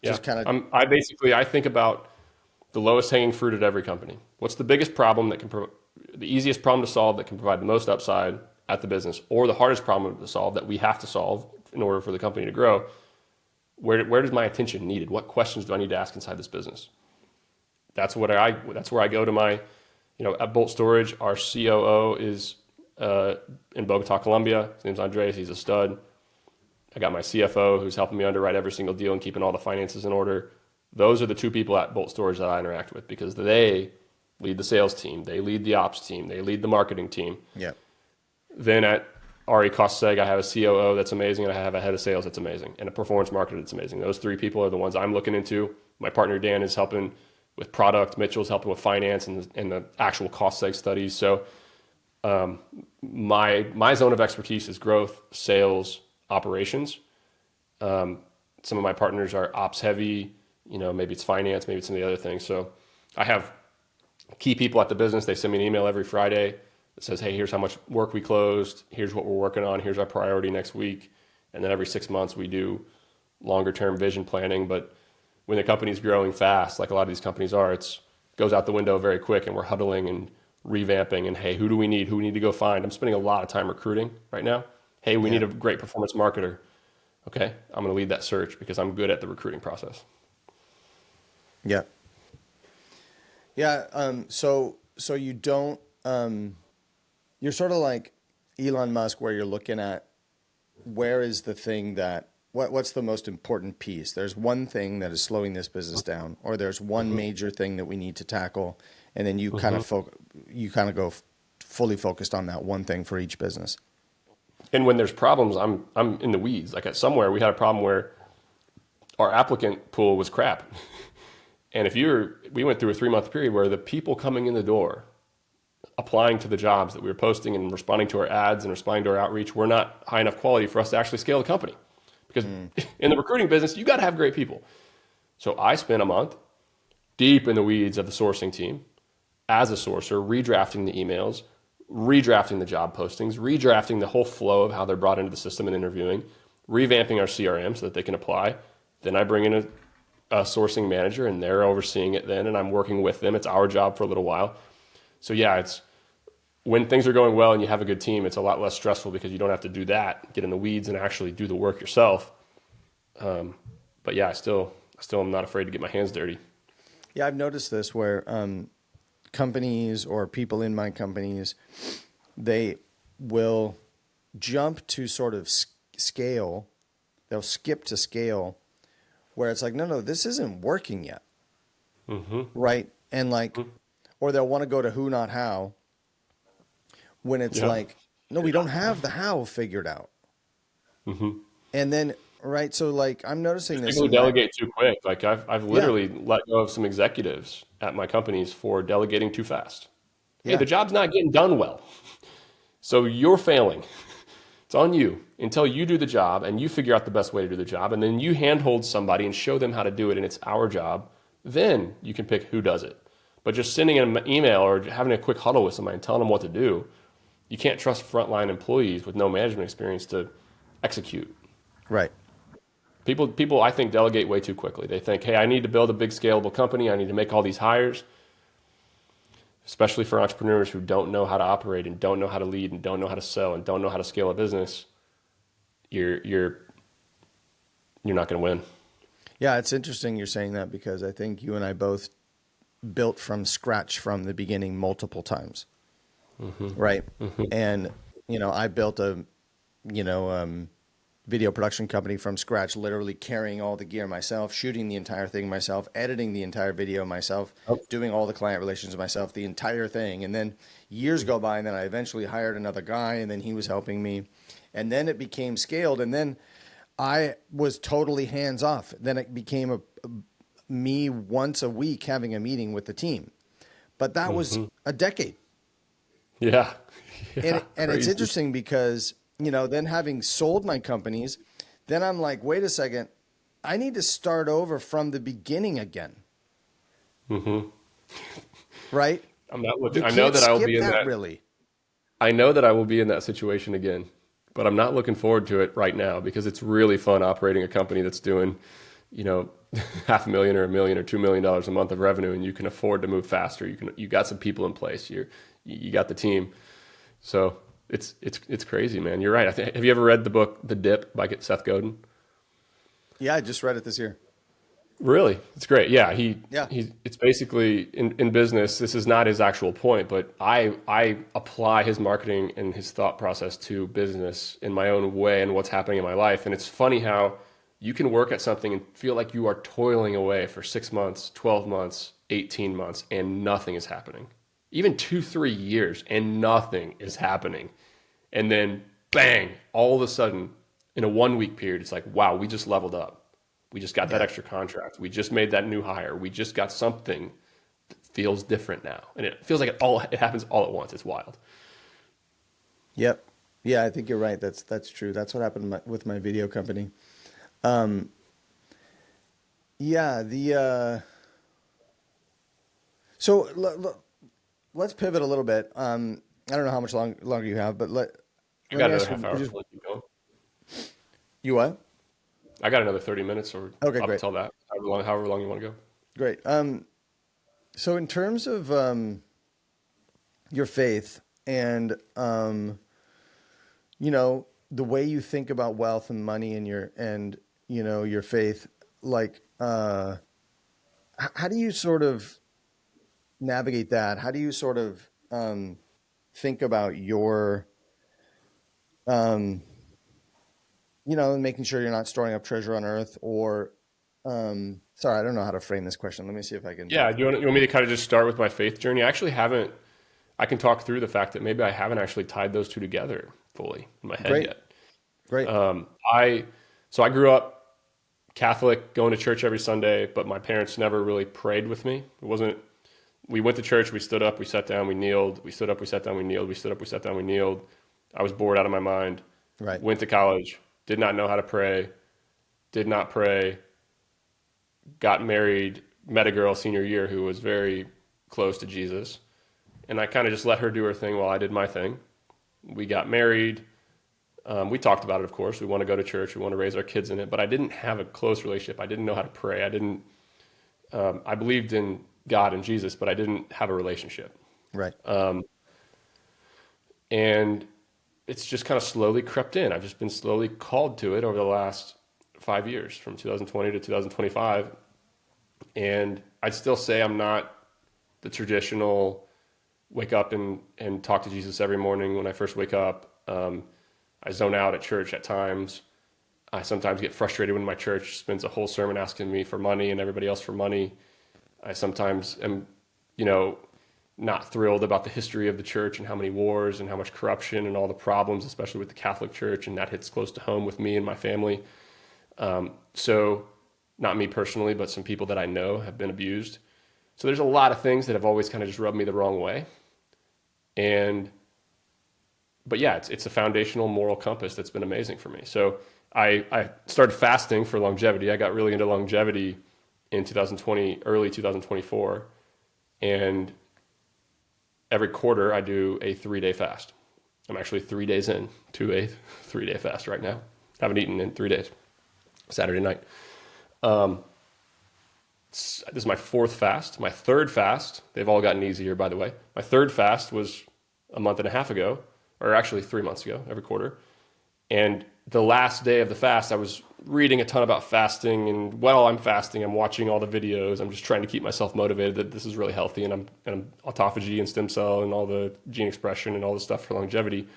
just kind of, I think about the lowest hanging fruit at every company. What's the biggest problem the easiest problem to solve that can provide the most upside at the business, or the hardest problem to solve that we have to solve in order for the company to grow? Where does my attention needed? What questions do I need to ask inside this business? That's where I go to my, at Bolt Storage, our COO is in Bogota, Colombia. His name's Andres. He's a stud. I got my CFO who's helping me underwrite every single deal and keeping all the finances in order. Those are the two people at Bolt Storage that I interact with because they lead the sales team, they lead the ops team, they lead the marketing team. yeah, Then at RE Cost Seg, I have a COO that's amazing, and I have a head of sales that's amazing, and a performance marketer that's amazing. Those three people are the ones I'm looking into. My partner Dan is helping with product. Mitchell's helping with finance and the actual cost seg studies. So my zone of expertise is growth, sales, operations. Some of my partners are ops heavy. Maybe it's finance, maybe it's some of the other things. So I have key people at the business. They send me an email every Friday that says, hey, here's how much work we closed. Here's what we're working on. Here's our priority next week. And then every 6 months we do longer term vision planning. But when the company's growing fast, like a lot of these companies are, it goes out the window very quick, and we're huddling and revamping, and hey, who do we need? Who we need to go find? I'm spending a lot of time recruiting right now. Hey, we Yeah. need a great performance marketer. Okay, I'm going to lead that search because I'm good at the recruiting process. Yeah. Yeah. So you don't, you're sort of like Elon Musk, where you're looking at where is the thing that, what's the most important piece? There's one thing that is slowing this business down, or there's one Hmm. major thing that we need to tackle. And then you kind Hmm. of you kind of go fully focused on that one thing for each business. And when there's problems, I'm in the weeds. Like at somewhere, we had a problem where our applicant pool was crap. And we went through a 3-month period where the people coming in the door, applying to the jobs that we were posting and responding to our ads and responding to our outreach, were not high enough quality for us to actually scale the company. Because Mm. in the recruiting business, you got to have great people. So I spent a month deep in the weeds of the sourcing team as a sourcer, redrafting the emails, redrafting the job postings, redrafting the whole flow of how they're brought into the system and interviewing, revamping our CRM so that they can apply. Then I bring in a sourcing manager, and they're overseeing it then, and I'm working with them. It's our job for a little while. So yeah, it's when things are going well and you have a good team, it's a lot less stressful because you don't have to do that, get in the weeds and actually do the work yourself. But yeah, I still am not afraid to get my hands dirty. Yeah, I've noticed this where companies or people in my companies, they will jump to sort of scale. They'll skip to scale where it's like, no, no, this isn't working yet. Hmm. Right. And like, or they'll want to go to who, not how, when it's Yeah. like, no, we don't have the how figured out. And then, right. So like, I'm noticing There's this people who in my, delegate too quick. Like I've yeah, literally let go of some executives at my companies for delegating too fast. Hey, yeah, the job's not getting done well. So you're failing. It's on you until you do the job and you figure out the best way to do the job. And then you handhold somebody and show them how to do it. And it's our job. Then you can pick who does it. But just sending an email or having a quick huddle with somebody and telling them what to do, you can't trust frontline employees with no management experience to execute. right. People, I think, delegate way too quickly. They think, hey, I need to build a big scalable company. I need to make all these hires, especially for entrepreneurs who don't know how to operate and don't know how to lead and don't know how to sell and don't know how to scale a business. You're not going to win. Yeah. It's interesting you're saying that because I think you and I both built from scratch from the beginning multiple times. Right. And, I built a, you know, video production company from scratch, literally carrying all the gear myself, shooting the entire thing myself, editing the entire video myself, doing all the client relations myself, the entire thing. And then years go by, and then I eventually hired another guy, and then he was helping me. And then it became scaled, and then I was totally hands off. Then it became me once a week having a meeting with the team. But that was a decade. Yeah. And Yeah. it's Crazy. interesting because, then having sold my companies, then I'm like, wait a second, I need to start over from the beginning again, right? I'm not looking. You can't skip that really. I know that I will be in that situation again, but I'm not looking forward to it right now because it's really fun operating a company that's doing, you know, $500,000 or $1 million or $2 million a month of revenue, and you can afford to move faster. You got some people in place. You got the team. So it's crazy, man. You're right. Have you ever read the book The Dip by Seth Godin? Yeah, I just read it this year. Really? It's great. Yeah, Yeah. it's basically in business, this is not his actual point, but I apply his marketing and his thought process to business in my own way and what's happening in my life. And it's funny how you can work at something and feel like you are toiling away for 6 months, 12 months, 18 months, and nothing is happening. Even 2, 3 years and nothing is happening. And then bang, all of a sudden in a 1 week period, it's like, wow, we just leveled up. We just got that Yeah. extra contract. We just made that new hire. We just got something that feels different now. And it feels like it happens all at once. It's wild. Yep. Yeah, I think you're right. That's true. That's what happened with my video company. Um, yeah, so let's pivot a little bit. I don't know how much longer you have, but I let got me another ask you half hour. just, So let's keep going. you what? I got another 30 minutes or Okay, up great. until that, however long you want to go. Great. So in terms of your faith and you know, the way you think about wealth and money and you know, your faith, like how do you sort of navigate that? How do you sort of think about your um you know, making sure you're not storing up treasure on earth or sorry, I don't know how to frame this question. Let me see if I can. Yeah, you want me to kind of just start with my faith journey? I actually haven't. I can talk through the fact that maybe I haven't actually tied those two together fully in my head Great, yet. great. I so I grew up Catholic, going to church every Sunday, but my parents never really prayed with me. It wasn't. We went to church, we stood up, we sat down, we kneeled. We stood up, we sat down, we kneeled. We stood up, we sat down, we kneeled. I was bored out of my mind. Right. Went to college, did not know how to pray, did not pray. Got married, met a girl senior year who was very close to Jesus, and I kind of just let her do her thing while I did my thing. We got married. We talked about it, of course. We want to go to church. We want to raise our kids in it. But I didn't have a close relationship. I didn't know how to pray. I didn't. I believed in God and Jesus, but I didn't have a relationship. Right. And it's just kind of slowly crept in. I've just been slowly called to it over the last 5 years, from 2020 to 2025. And I'd still say I'm not the traditional wake up and talk to Jesus every morning when I first wake up. I zone out at church at times. I sometimes get frustrated when my church spends a whole sermon asking me for money and everybody else for money. I sometimes am, you know, not thrilled about the history of the church and how many wars and how much corruption and all the problems, especially with the Catholic Church, and that hits close to home with me and my family. So not me personally, but some people that I know have been abused. So there's a lot of things that have always kind of just rubbed me the wrong way. But yeah, it's a foundational moral compass that's been amazing for me. So I started fasting for longevity. I got really into longevity in 2020, early 2024. And every quarter I do a 3-day fast. I'm actually 3 days in to a 3-day fast right now. Haven't eaten in 3 days. Saturday night. This is my fourth fast. My third fast, they've all gotten easier, by the way. My third fast was a month and a half ago, or actually 3 months ago, every quarter. And the last day of the fast, I was reading a ton about fasting. And while I'm fasting, I'm watching all the videos. I'm just trying to keep myself motivated that this is really healthy. And I'm autophagy and stem cell and all the gene expression and all the stuff for longevity.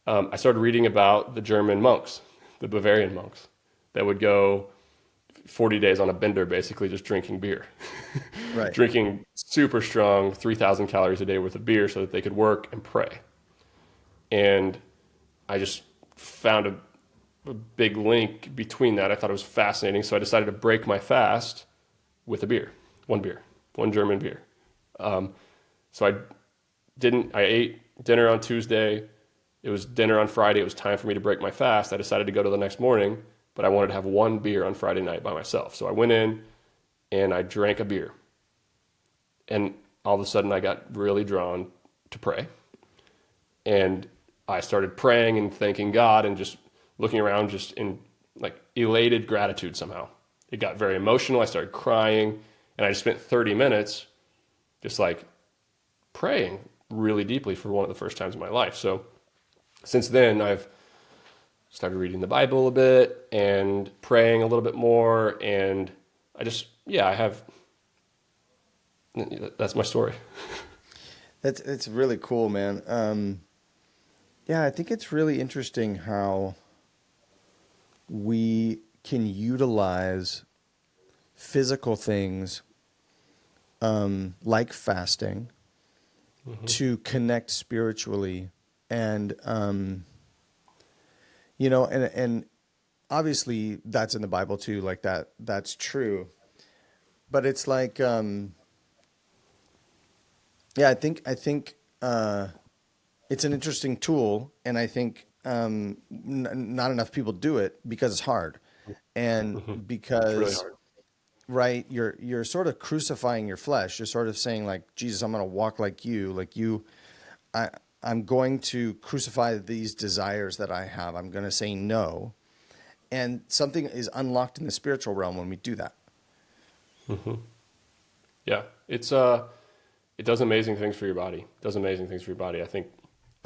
I started reading about the German monks, the Bavarian monks, that would go 40 days on a bender, basically just drinking beer, Right. drinking super strong 3,000 calories a day worth of beer so that they could work and pray. And I just found a big link between that. I thought it was fascinating. So I decided to break my fast with a beer, one German beer. So I ate dinner on Tuesday. It was dinner on Friday. It was time for me to break my fast. I decided to go to the next morning, but I wanted to have one beer on Friday night by myself. So I went in and I drank a beer. And all of a sudden I got really drawn to pray. And I started praying and thanking God and just looking around just in like elated gratitude somehow. It got very emotional. I started crying and I just spent 30 minutes just like praying really deeply for one of the first times in my life. So since then I've started reading the Bible a bit and praying a little bit more. And I have, that's my story. It's really cool, man. Yeah, I think it's really interesting how we can utilize physical things like fasting to connect spiritually, and you know, and obviously that's in the Bible too, like that's true. But it's like yeah, I think it's an interesting tool, and I think not enough people do it because it's hard, and It's really because hard. right, you're sort of crucifying your flesh. You're sort of saying like, Jesus, I'm going to walk like you, I I'm going to crucify these desires that I have. I'm going to say no, and something is unlocked in the spiritual realm when we do that. Yeah. It's it does amazing things for your body. It does amazing things for your body. I think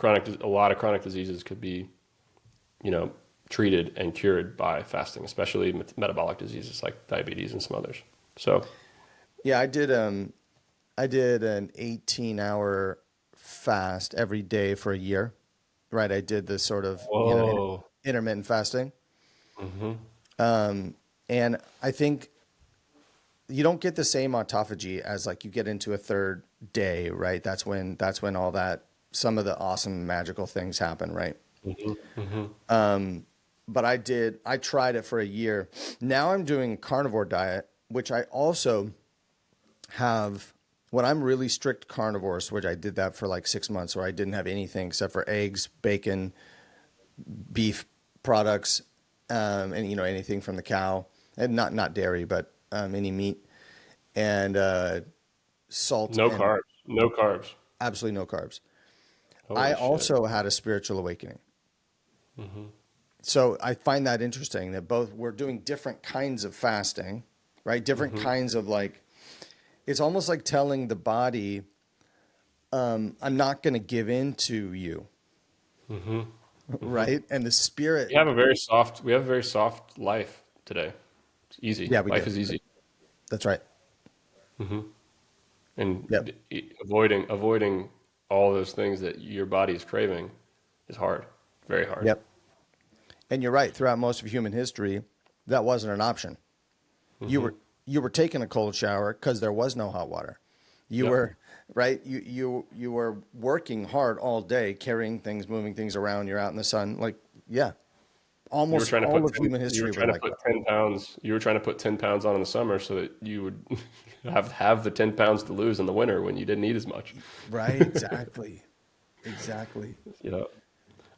a lot of chronic diseases could be, you know, treated and cured by fasting, especially metabolic diseases like diabetes and some others. So, Yeah, I did an 18-hour fast every day for a year. Right, I did this sort of, whoa. intermittent fasting. Hmm. And I think you don't get the same autophagy as like you get into a third day, right? That's when all that some of the awesome magical things happen, right? Hmm. Hmm. But I tried it for a year. Now I'm doing a carnivore diet, which I also have when I'm really strict carnivores, which I did that for like 6 months where I didn't have anything except for eggs, bacon, beef products, and anything from the cow, and not dairy, but any meat and salt No and carbs. No carbs. absolutely no carbs. I Holy shit. also had a spiritual awakening. Hmm. So I find that interesting that both we're doing different kinds of fasting, right? Different Hmm. kinds of like, it's almost like telling the body, I'm not going to give in to you, Hmm. Hmm. right? And the spirit, We have a very soft life today. It's easy. yeah, we Life do. is easy. That's right. Hmm. And Yep. avoiding all those things that your body is craving is hard. Very hard. Yep. And you're right. Throughout most of human history, that wasn't an option. You Hmm. were you were taking a cold shower because there was no hot water. You Yep. were right. You were working hard all day, carrying things, moving things around. You're out in the sun. Like, yeah, almost all of human You were history was trying to like put that. 10 pounds, you were trying to put 10 pounds on in the summer so that you would have the 10 pounds to lose in the winter when you didn't eat as much. Right. Exactly. Exactly. You know,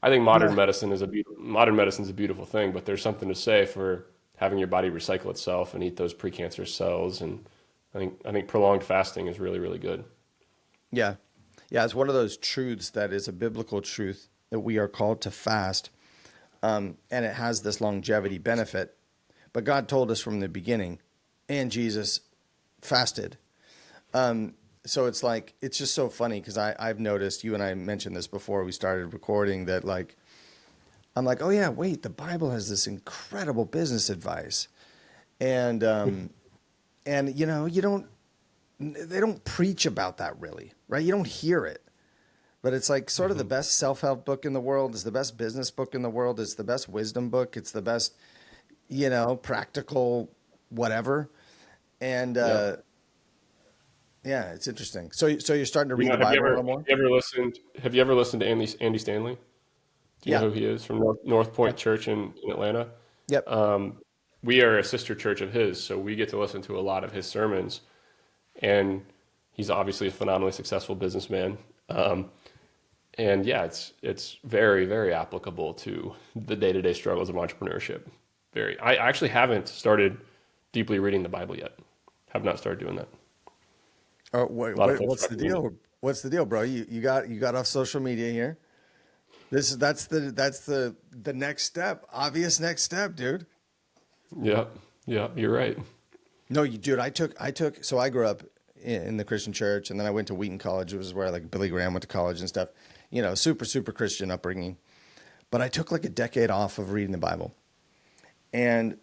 I think Yeah. modern medicine's a beautiful thing, but there's something to say for having your body recycle itself and eat those precancerous cells. And I think prolonged fasting is really, really good. Yeah. Yeah. It's one of those truths that is a biblical truth that we are called to fast, and it has this longevity benefit. But God told us from the beginning, and Jesus fasted. So it's like it's just so funny because I've noticed you and I mentioned this before we started recording that like I'm like, oh yeah, wait, the Bible has this incredible business advice, and you don't they don't preach about that really, right? You don't hear it, but it's like sort of the Hmm. best self help book in the world. It's the best business book in the world. It's the best wisdom book. It's the best practical whatever, and Yep. yeah, it's interesting. So you're starting to You read know, the Bible a little more. have you ever listened to Andy Stanley? Do you know Yeah. who he is from North Point Yep. Church in Atlanta? Yep. Um, we are a sister church of his, so we get to listen to a lot of his sermons. And he's obviously a phenomenally successful businessman. And yeah, it's very, very applicable to the day-to-day struggles of entrepreneurship. Very. I actually haven't started deeply reading the Bible yet. Have not started doing that. A lot of folks What's the recommend it. deal? What's the deal, bro? You got off social media here. That's the next step. Obvious next step, dude. Yeah, yeah, you're right. No, dude. I took. So I grew up in the Christian church, and then I went to Wheaton College, which was where like Billy Graham went to college and stuff. Super super Christian upbringing. But I took like a decade off of reading the Bible, and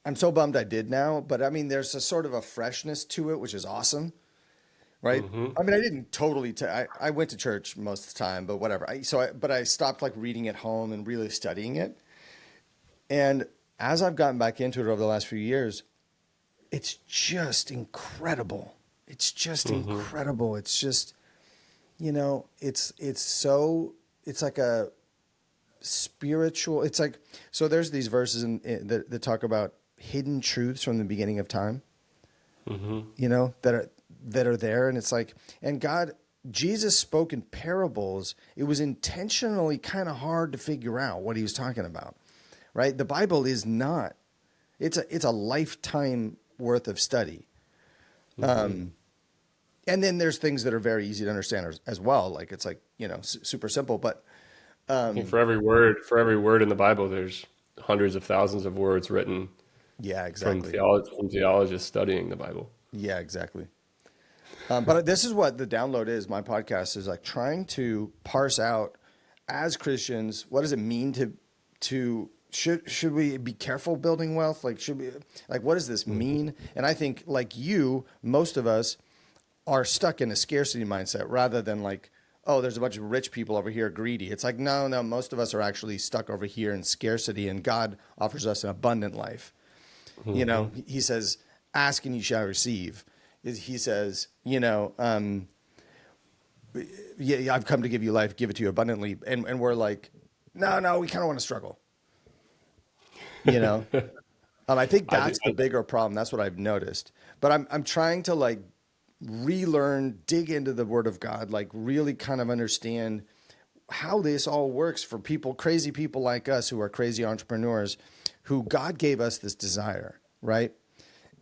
I'm so bummed I did now. But I mean, there's a sort of a freshness to it, which is awesome. Right? Hmm. I mean, I didn't totally. I went to church most of the time, but whatever. But I stopped like reading at home and really studying it. And as I've gotten back into it over the last few years, it's just incredible. It's just Hmm. incredible. It's just it's like a spiritual. It's like so. There's these verses that talk about hidden truths from the beginning of time. Hmm. That are there, and it's like, and Jesus spoke in parables. It was intentionally kind of hard to figure out what he was talking about, right? The Bible is not. It's a lifetime worth of study. Hmm. And then there's things that are very easy to understand as well. Like it's like super simple, but I think for every word in the Bible, there's hundreds of thousands of words written yeah, from exactly. theologists studying the Bible. Yeah, exactly. But this is what the download is. My podcast is like trying to parse out as Christians, what does it mean to should we be careful building wealth? Like, should we, like, what does this mean? And I think like you, most of us are stuck in a scarcity mindset rather than like, oh, there's a bunch of rich people over here greedy. It's like, no, most of us are actually stuck over here in scarcity, and God offers us an abundant life. You know, he says, ask and you shall receive. He says, yeah, I've come to give you life, give it to you abundantly. And we're like, no, we kind of want to struggle, you know? I think that's the bigger problem. That's what I've noticed. But I'm trying to like relearn, dig into the Word of God, like really kind of understand how this all works for people, crazy people like us who are crazy entrepreneurs, who God gave us this desire, right?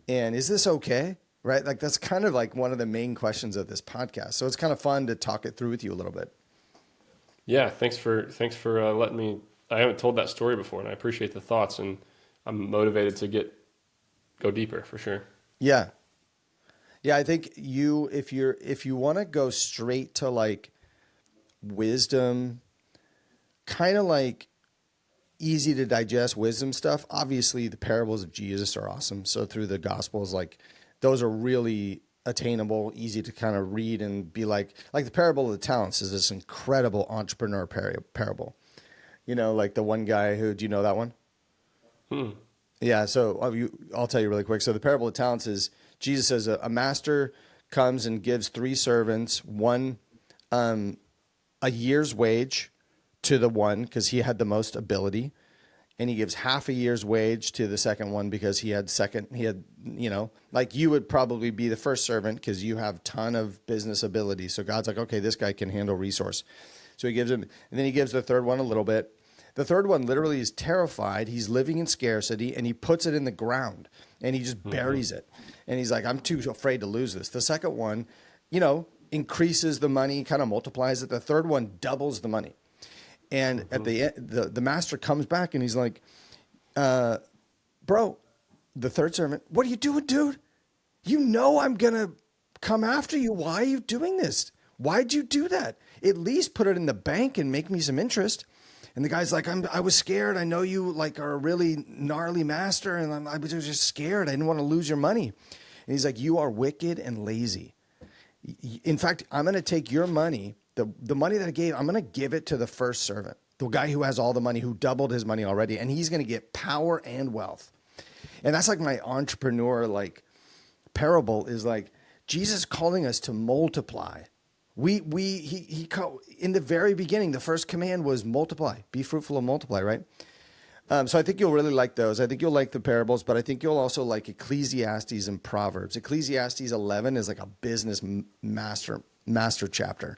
And is this okay? Right? Like that's kind of like one of the main questions of this podcast. So it's kind of fun to talk it through with you a little bit. Yeah, thanks for letting me. I haven't told that story before, and I appreciate the thoughts, and I'm motivated to go deeper for sure. Yeah. Yeah, I think if you want to go straight to like wisdom, kind of like easy to digest wisdom stuff, obviously the parables of Jesus are awesome. So through the Gospels, like those are really attainable, easy to kind of read and be like the parable of the talents is this incredible entrepreneur parable. You know, like the one guy who, do you know that one? Yeah. So I'll tell you really quick. So the parable of talents is Jesus says a master comes and gives three servants one, a year's wage to the one because he had the most ability. And he gives half a year's wage to the second one because he had, like you would probably be the first servant because you have a ton of business ability. So God's like, okay, this guy can handle resource. So he gives him, and then he gives the third one a little bit. The third one literally is terrified. He's living in scarcity and he puts it in the ground and he just buries it. And he's like, I'm too afraid to lose this. The second one, increases the money, kind of multiplies it. The third one doubles the money. And at the end, the master comes back and he's like, bro, the third servant, what are you doing, dude? You know I'm going to come after you. Why are you doing this? Why'd you do that? At least put it in the bank and make me some interest. And the guy's like, I was scared. I know you like are a really gnarly master. And I was just scared. I didn't want to lose your money. And he's like, you are wicked and lazy. In fact, I'm going to take your money, the money that I gave, I'm going to give it to the first servant, the guy who has all the money, who doubled his money already, and he's going to get power and wealth. And that's like my entrepreneur like parable is like Jesus calling us to multiply. He in the very beginning, the first command was multiply, be fruitful and multiply, right? So I think you'll really like those. I think you'll like the parables, but I think you'll also like Ecclesiastes and Proverbs. Ecclesiastes 11 is like a business master chapter.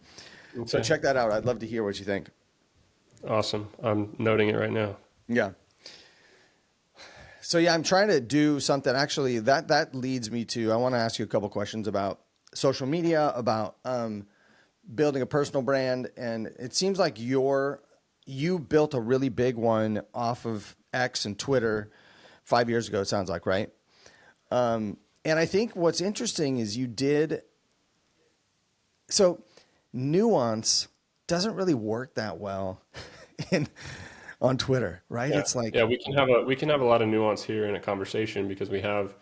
Okay. So check that out. I'd love to hear what you think. Awesome. I'm noting it right now. Yeah. So yeah, I'm trying to do something. Actually, that leads me to, I want to ask you a couple questions about social media, about building a personal brand. And it seems like you built a really big one off of X and Twitter 5 years ago, it sounds like, right? And I think what's interesting is so nuance doesn't really work that well on Twitter, right? Yeah. It's like, we can have a lot of nuance here in a conversation because we have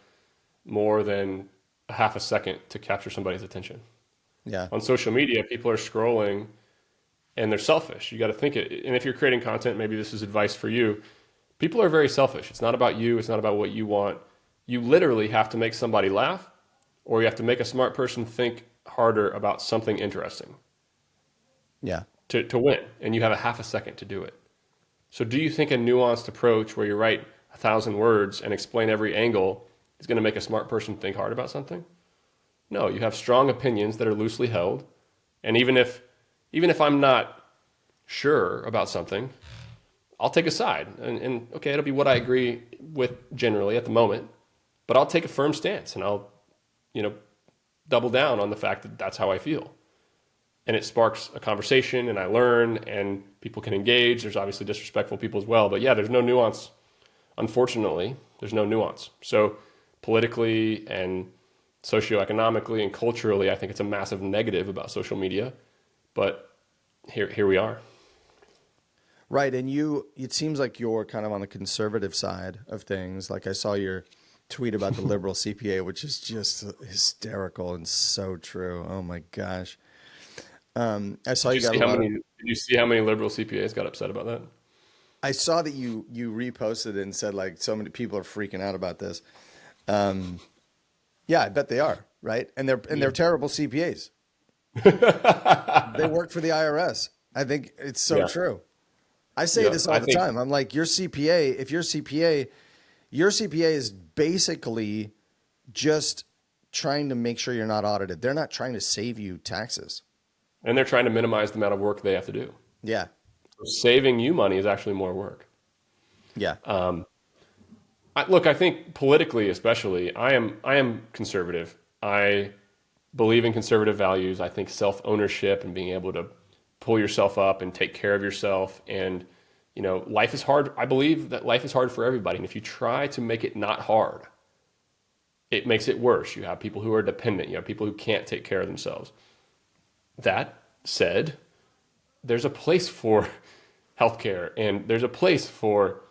more than a half a second to capture somebody's attention. Yeah. On social media, people are scrolling and they're selfish. You got to think it. And if you're creating content, maybe this is advice for you. People are very selfish. It's not about you. It's not about what you want. You literally have to make somebody laugh, or you have to make a smart person think harder about something interesting. Yeah. To win. And you have a half a second to do it. So do you think a nuanced approach where you write 1,000 words and explain every angle is going to make a smart person think hard about something? No, you have strong opinions that are loosely held. And even if I'm not sure about something, I'll take a side. And okay, it'll be what I agree with generally at the moment, but I'll take a firm stance and I'll, double down on the fact that that's how I feel. And it sparks a conversation and I learn and people can engage. There's obviously disrespectful people as well, but yeah, there's no nuance. Unfortunately, there's no nuance. So politically and socioeconomically and culturally, I think it's a massive negative about social media. But here we are. Right. And it seems like you're kind of on the conservative side of things. Like I saw your tweet about the liberal CPA, which is just hysterical and so true. Oh my gosh. I saw you got a lot of, Did you see how many liberal CPAs got upset about that? I saw that you reposted it and said like so many people are freaking out about this. Um, yeah, I bet they are. Right. And they're terrible CPAs. They work for the IRS. I think it's so Yeah. true. I say Yeah. this all I the think, time. I'm like, if your CPA is basically just trying to make sure you're not audited. They're not trying to save you taxes. and they're trying to minimize the amount of work they have to do. Yeah. So saving you money is actually more work. Yeah. Look, I think politically, especially, I am conservative. I believe in conservative values. I think self-ownership and being able to pull yourself up and take care of yourself. And, life is hard. I believe that life is hard for everybody. And if you try to make it not hard, it makes it worse. You have people who are dependent. You have people who can't take care of themselves. That said, there's a place for healthcare, and there's a place for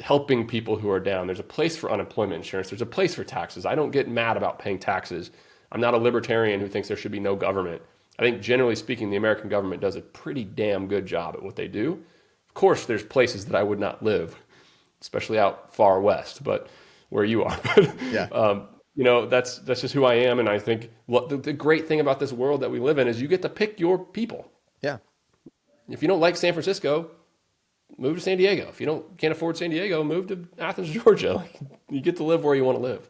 helping people who are down. There's a place for unemployment insurance. There's a place for taxes. I don't get mad about paying taxes. I'm not a libertarian who thinks there should be no government. I think generally speaking, the American government does a pretty damn good job at what they do. Of course, there's places that I would not live, especially out far west, but where you are. Yeah. That's just who I am. And I think the great thing about this world that we live in is you get to pick your people. Yeah. If you don't like San Francisco, move to San Diego. If you can't afford San Diego, move to Athens, Georgia. Like, you get to live where you want to live.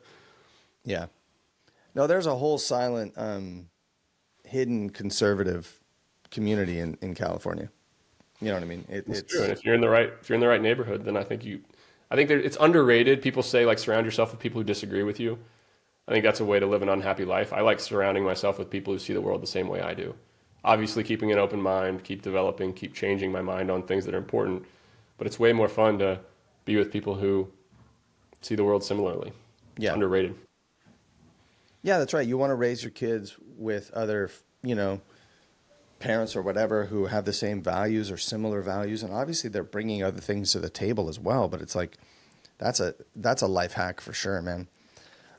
Yeah. No, there's a whole silent, hidden conservative community in California. You know what I mean? It's It's true. And if you're in the right neighborhood, then I think it's underrated. People say like surround yourself with people who disagree with you. I think that's a way to live an unhappy life. I like surrounding myself with people who see the world the same way I do. Obviously, keeping an open mind, keep developing, keep changing my mind on things that are important. But it's way more fun to be with people who see the world similarly. It's yeah. underrated. Yeah, that's right. You want to raise your kids with other, parents or whatever who have the same values or similar values, and obviously they're bringing other things to the table as well. But it's like that's a life hack for sure, man.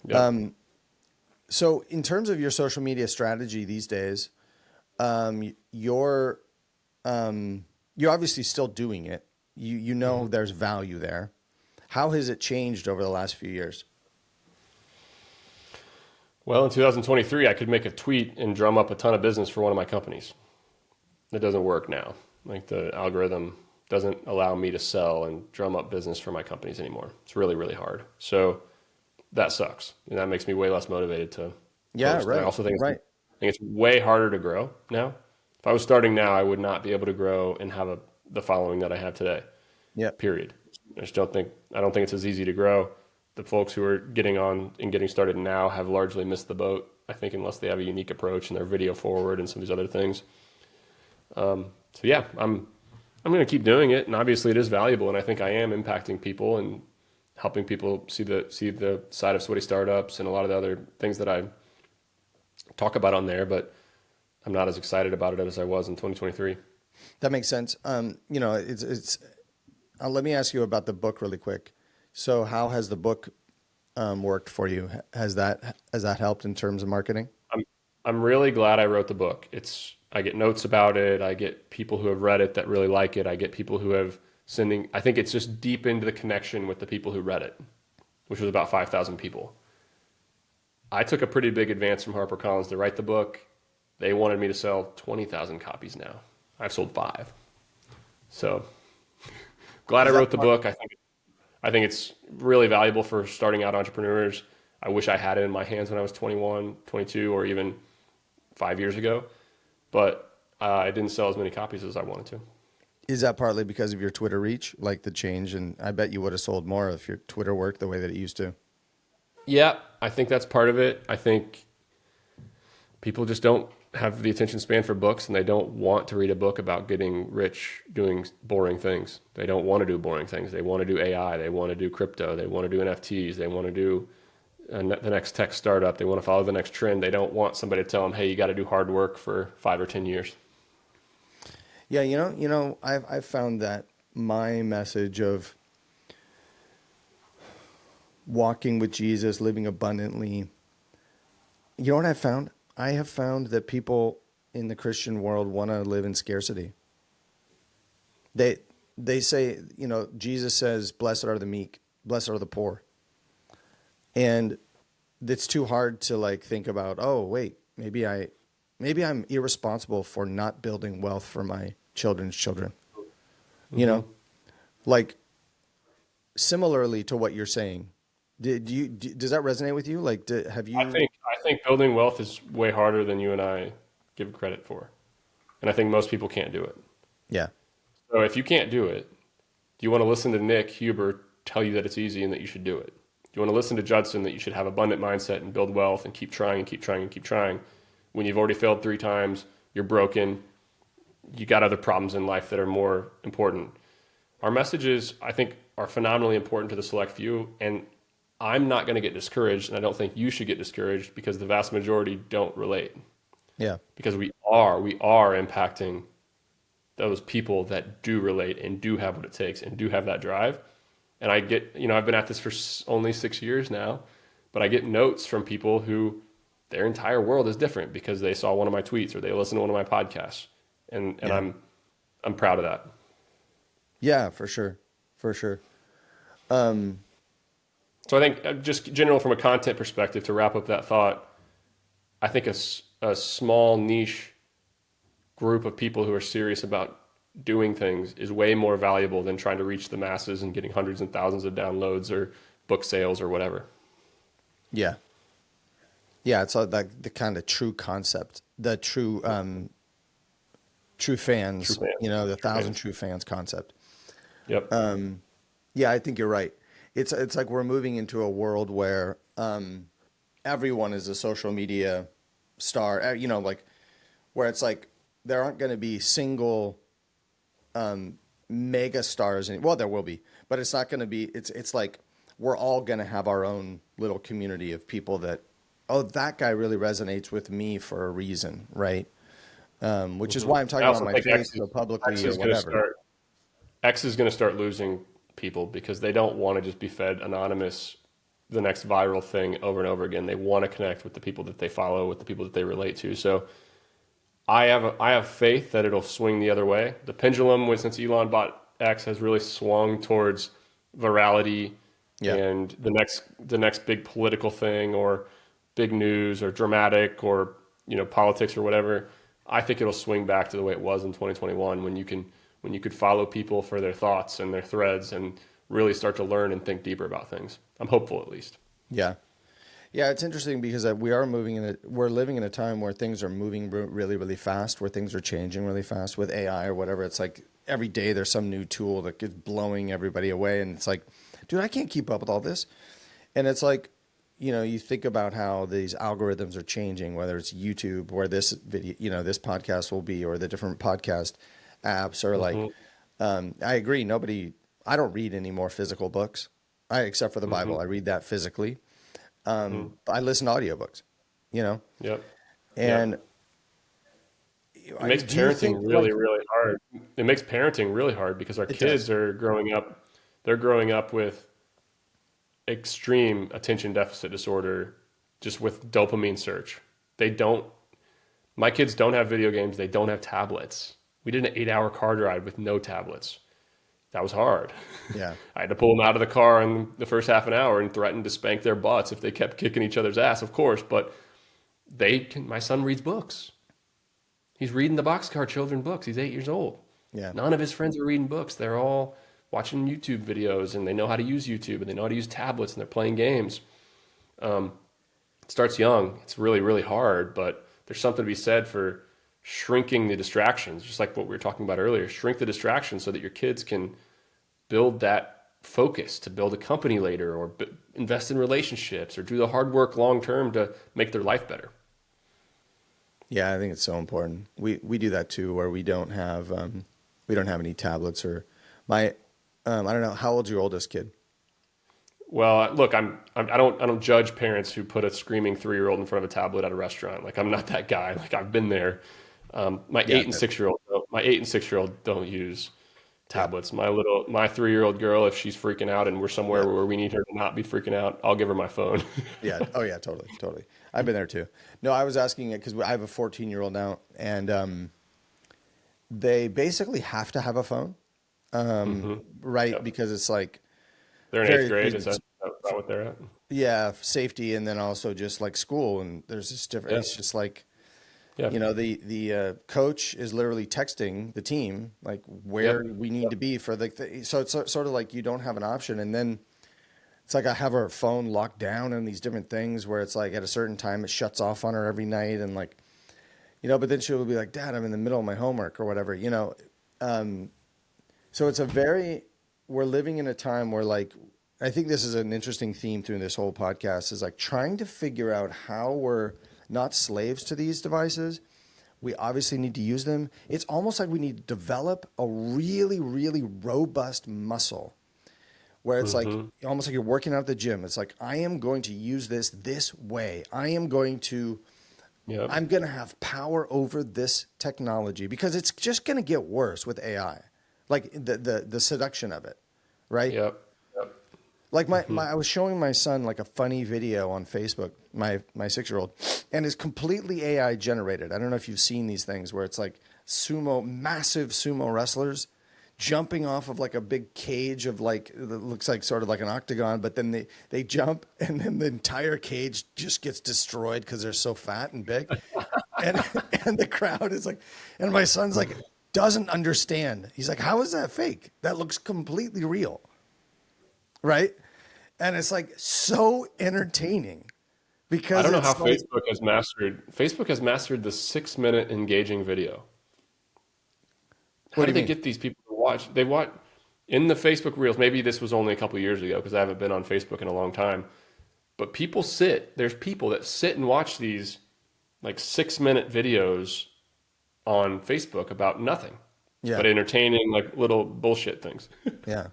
Yeah. So in terms of your social media strategy these days, you're obviously still doing it. You know there's value there. How has it changed over the last few years? Well, in 2023, I could make a tweet and drum up a ton of business for one of my companies. That doesn't work now. Like the algorithm doesn't allow me to sell and drum up business for my companies anymore. It's really, really hard. So that sucks. And that makes me way less motivated to post. Right. And I also think, Right. I think it's way harder to grow now. If I was starting now, I would not be able to grow and have the following that I have today. Yeah. Period. I don't think it's as easy to grow. The folks who are getting on and getting started now have largely missed the boat, I think, unless they have a unique approach and they're video forward and some of these other things. So yeah, I'm going to keep doing it, and obviously it is valuable, and I think I am impacting people and helping people see the side of sweaty startups and a lot of the other things that I talk about on there, but I'm not as excited about it as I was in 2023. That makes sense. It's let me ask you about the book really quick. So how has the book worked for you? Has that helped in terms of marketing? I'm really glad I wrote the book. I get notes about it. I get people who have read it that really like it. I get people who have I think it's just deep into the connection with the people who read it, which was about 5,000 people. I took a pretty big advance from HarperCollins to write the book. They wanted me to sell 20,000 copies now. I've sold 5. So glad I wrote the book. I think it's really valuable for starting out entrepreneurs. I wish I had it in my hands when I was 21, 22, or even 5 years ago. But I didn't sell as many copies as I wanted to. Is that partly because of your Twitter reach, like the change? And I bet you would have sold more if your Twitter worked the way that it used to. Yeah, I think that's part of it. I think people just don't have the attention span for books, and they don't want to read a book about getting rich doing boring things. They don't want to do boring things. They want to do AI. They want to do crypto. They want to do NFTs. They want to do the next tech startup. They want to follow the next trend. They don't want somebody to tell them, hey, you got to do hard work for 5 or 10 years. Yeah, I've found that my message of walking with Jesus, living abundantly, you know what I've found? I have found that people in the Christian world want to live in scarcity. They say, Jesus says, "Blessed are the meek, blessed are the poor," and it's too hard to like think about. Oh, wait, maybe I'm irresponsible for not building wealth for my children's children. You Mm-hmm. know, like similarly to what you're saying. Does that resonate with you? Like, have you? I think building wealth is way harder than you and I give credit for, and I think most people can't do it. Yeah, So if you can't do it, do you want to listen to Nick Huber tell you that it's easy and that you should do it? Do you want to listen to Judson that you should have abundant mindset and build wealth and keep trying and keep trying and keep trying when you've already failed 3 times, you're broken, you got other problems in life that are more important? Our messages, I think, are phenomenally important to the select few, and I'm not going to get discouraged, and I don't think you should get discouraged because the vast majority don't relate. yeah, Because we are impacting those people that do relate and do have what it takes and do have that drive. And I get, I've been at this for only 6 years now, but I get notes from people who their entire world is different because they saw one of my tweets or they listened to one of my podcasts, and yeah, I'm proud of that. yeah, for sure, for sure. So I think just general from a content perspective, to wrap up that thought, I think a small niche group of people who are serious about doing things is way more valuable than trying to reach the masses and getting hundreds and thousands of downloads or book sales or whatever. Yeah, yeah. It's like the kind of true concept, the true True fans. fans. The True thousand fans. true fans concept. Yep. Yeah, I think you're right. It's like we're moving into a world where everyone is a social media star. Like where it's like there aren't going to be single mega stars. Well, there will be, but it's not going to be. It's like we're all going to have our own little community of people that, oh, that guy really resonates with me for a reason, right? Which is Hmm. why I'm I talking about also my think faith so publicly or whatever. X is going to start losing people because they don't want to just be fed anonymous, the next viral thing over and over again. They want to connect with the people that they follow, with the people that they relate to. So I have faith that it'll swing the other way. The pendulum, since Elon bought X, has really swung towards virality Yeah, and the next big political thing or big news or dramatic or politics or whatever. I think it'll swing back to the way it was in 2021 when you could follow people for their thoughts and their threads and really start to learn and think deeper about things. I'm hopeful, at least. yeah. Yeah, it's interesting because we're living in a time where things are moving really, really fast, where things are changing really fast with AI or whatever. It's like every day there's some new tool that gets blowing everybody away. And it's like, dude, I can't keep up with all this. And it's like, you think about how these algorithms are changing, whether it's YouTube, where this video, this podcast will be, or the different podcast apps, or like, Hmm. I agree. I don't read any more physical books, except for the Hmm. Bible. I read that physically. Hmm. I listen to audiobooks, you know, Yep. and Yep. It makes do you think parenting like really, really hard. It makes parenting really hard because our it does? kids are growing up, they're growing up with extreme attention deficit disorder, just with dopamine search. They don't, my kids don't have video games. They don't have tablets. We did an 8-hour car ride with no tablets. That was hard. Yeah, I had to pull them out of the car in the first half an hour and threaten to spank their butts if they kept kicking each other's ass, of course. But my son reads books. He's reading the Boxcar Children books. He's 8 years old. yeah, None of his friends are reading books. They're all watching YouTube videos and they know how to use YouTube and they know how to use tablets and they're playing games. It starts young. It's really, really hard, but there's something to be said for shrinking the distractions, just like what we were talking about earlier. Shrink the distractions so that your kids can build that focus to build a company later or invest in relationships or do the hard work long term to make their life better. yeah. I think it's so important. We do that too, where we don't have any tablets or my I don't know, how old's your oldest kid? Well, look, I don't judge parents who put a screaming 3-year-old in front of a tablet at a restaurant. Like I'm not that guy. Like I've been there. My Yeah, 8 and 6 year old, my 8 and 6 year old don't use yeah, tablets. My 3-year-old girl, if she's freaking out and we're yeah, somewhere where we need her to not be freaking out, I'll give her my phone. yeah. Oh yeah, totally, totally. I've been there too. No, I was asking it because I have a 14-year-old now, and they basically have to have a phone, hmm right? Yep. Because it's like They're in eighth various grade. reasons. Is that what they're at? Yeah, safety, and then also just like school, and there's this different. Yeah. It's just like Yeah. the coach is literally texting the team like where Yep. we need to be for so it's sort of like you don't have an option, and then it's like I have her phone locked down and these different things where it's like at a certain time it shuts off on her every night, and like but then she'll be like, Dad, I'm in the middle of my homework or whatever. So it's a very, we're living in a time where like, I think this is an interesting theme through this whole podcast is like trying to figure out how we're not slaves to these devices. We obviously need to use them. It's almost like we need to develop a really, really robust muscle where it's like hmm almost like you're working out at the gym. It's like, I am going to use this way. Yep. I'm going to have power over this technology because it's just going to get worse with AI, like the seduction of it, right? Yep. Yep. Like hmm I was showing my son like a funny video on Facebook, my 6-year-old, and it's completely AI generated. I don't know if you've seen these things where it's like massive sumo wrestlers jumping off of like a big cage of like it looks like sort of like an octagon, but then they jump and then the entire cage just gets destroyed because they're so fat and big. And and the crowd is like, and my son's like doesn't understand. He's like, how is that fake? That looks completely real. Right? And it's like so entertaining I because don't know how it's like, Facebook has mastered the 6 minute engaging video. what How do do you they mean? get these people to watch? They watch in the Facebook Reels. Maybe this was only a couple years ago because I haven't been on Facebook in a long time. But there's people that sit and watch these like 6 minute videos on Facebook about nothing, Yeah. but entertaining like little bullshit things. Yeah.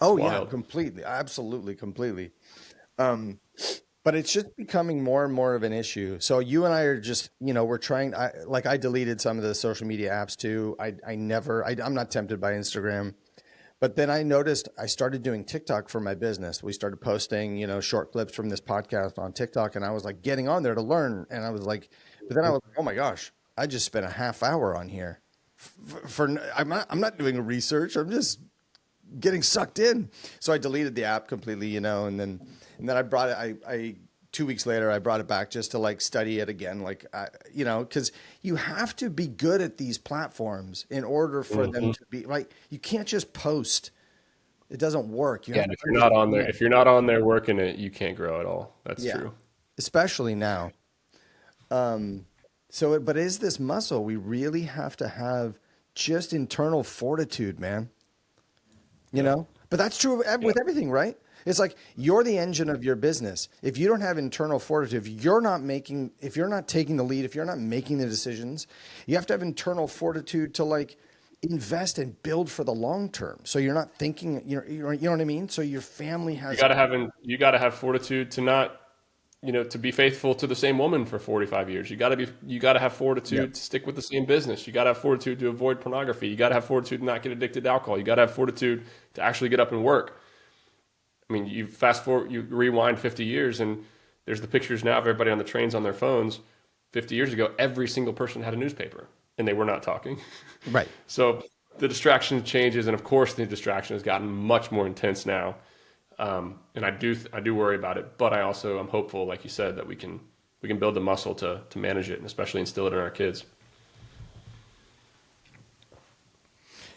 It's Oh yeah, wild. completely. Absolutely, completely. Um, but it's just becoming more and more of an issue. So you and I are just, we're trying, I deleted some of the social media apps too. I'm not tempted by Instagram. But then I noticed I started doing TikTok for my business. We started posting, short clips from this podcast on TikTok, and I was like getting on there to learn. And I was like, but then I was, oh my gosh, I just spent a half hour on here. I'm not doing research. I'm just getting sucked in. So I deleted the app completely, and then I brought it. I 2 weeks later I brought it back just to like study it again, like because you have to be good at these platforms in order for them hmm to be like. You can't just post. It doesn't work. You Yeah, have and to understand. if you're not on there working it, you can't grow at all. That's Yeah, true. especially now. But is this muscle we really have to have just internal fortitude, man? Yeah. But that's true Yeah. with everything, right? It's like you're the engine of your business. If you don't have internal fortitude, if you're not taking the lead, if you're not making the decisions, you have to have internal fortitude to like invest and build for the long term. So you're not thinking, you know what I mean? So your family has, You got to have fortitude to not, to be faithful to the same woman for 45 years. You got to have yep, fortitude to stick with the same business. You got to have fortitude to avoid pornography. You got to have fortitude to not get addicted to alcohol. You got to have fortitude to actually get up and work. I mean, you rewind 50 years, and there's the pictures now of everybody on the trains on their phones. 50 years ago, every single person had a newspaper, and they were not talking. right. So the distraction changes, and of course, the distraction has gotten much more intense now. And I do worry about it, but I'm hopeful, like you said, that we can build the muscle to manage it, and especially instill it in our kids.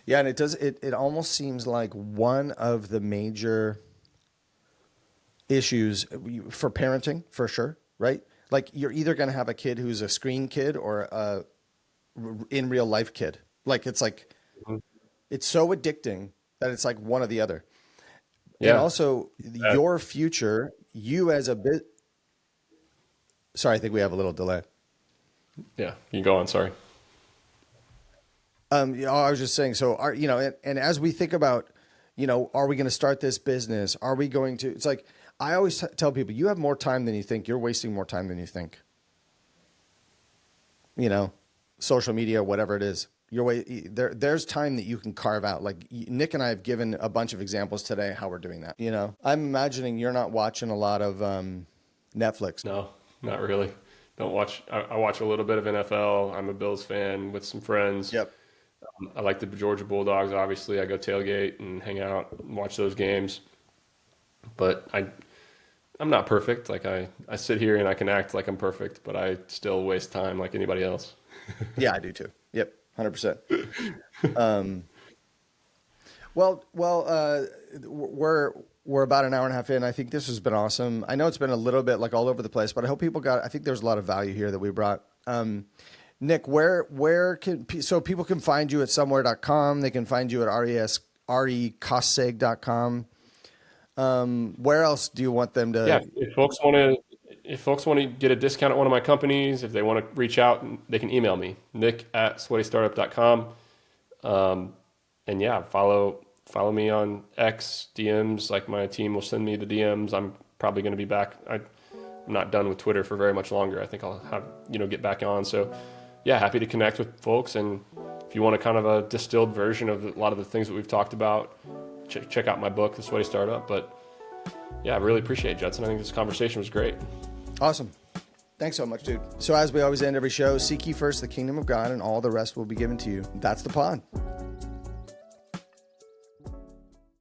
Yeah. And it almost seems like one of the major issues for parenting, for sure, right? Like you're either going to have a kid who's a screen kid or a in real life kid. Like Mhm. it's so addicting that it's like one or the other. And Yeah, also uh, your future, you as a bit. Sorry, I think we have a little delay. yeah. You can go on. Sorry. I was just saying. So, and as we think about, are we going to start this business? Are we going to, it's like, I always tell people, you have more time than you think. You're wasting more time than you think. Social media, whatever it is, there's time that you can carve out. Like Nick and I have given a bunch of examples today how we're doing that. I'm imagining you're not watching a lot of Netflix. No, not really. Don't watch. I watch a little bit of NFL. I'm a Bills fan with some friends. Yep. I like the Georgia Bulldogs. Obviously, I go tailgate and hang out and watch those games. But I'm not perfect. Like I sit here and I can act like I'm perfect, but I still waste time like anybody else. Yeah, I do too. Yep, 100%. We're about an hour and a half in. I think this has been awesome. I know it's been a little bit like all over the place, but I hope people I think there's a lot of value here that we brought. Nick, so people can find you at somewhere.com. They can find you at recoseg.com. Where else do you want them to? Yeah, if folks want to get a discount at one of my companies, if they want to reach out, they can email me, nick@sweatystartup.com. And yeah, follow me on X, DMs. Like my team will send me the DMs. I'm probably going to be back. I'm not done with Twitter for very much longer. I think I'll have, get back on. So yeah, happy to connect with folks. And if you want a kind of a distilled version of a lot of the things that we've talked about, check out my book, The Sweaty Startup. But yeah, I really appreciate it, Judson. I think this conversation was great. Awesome. Thanks so much, dude. So as we always end every show, seek ye first the kingdom of God and all the rest will be given to you. That's the pod.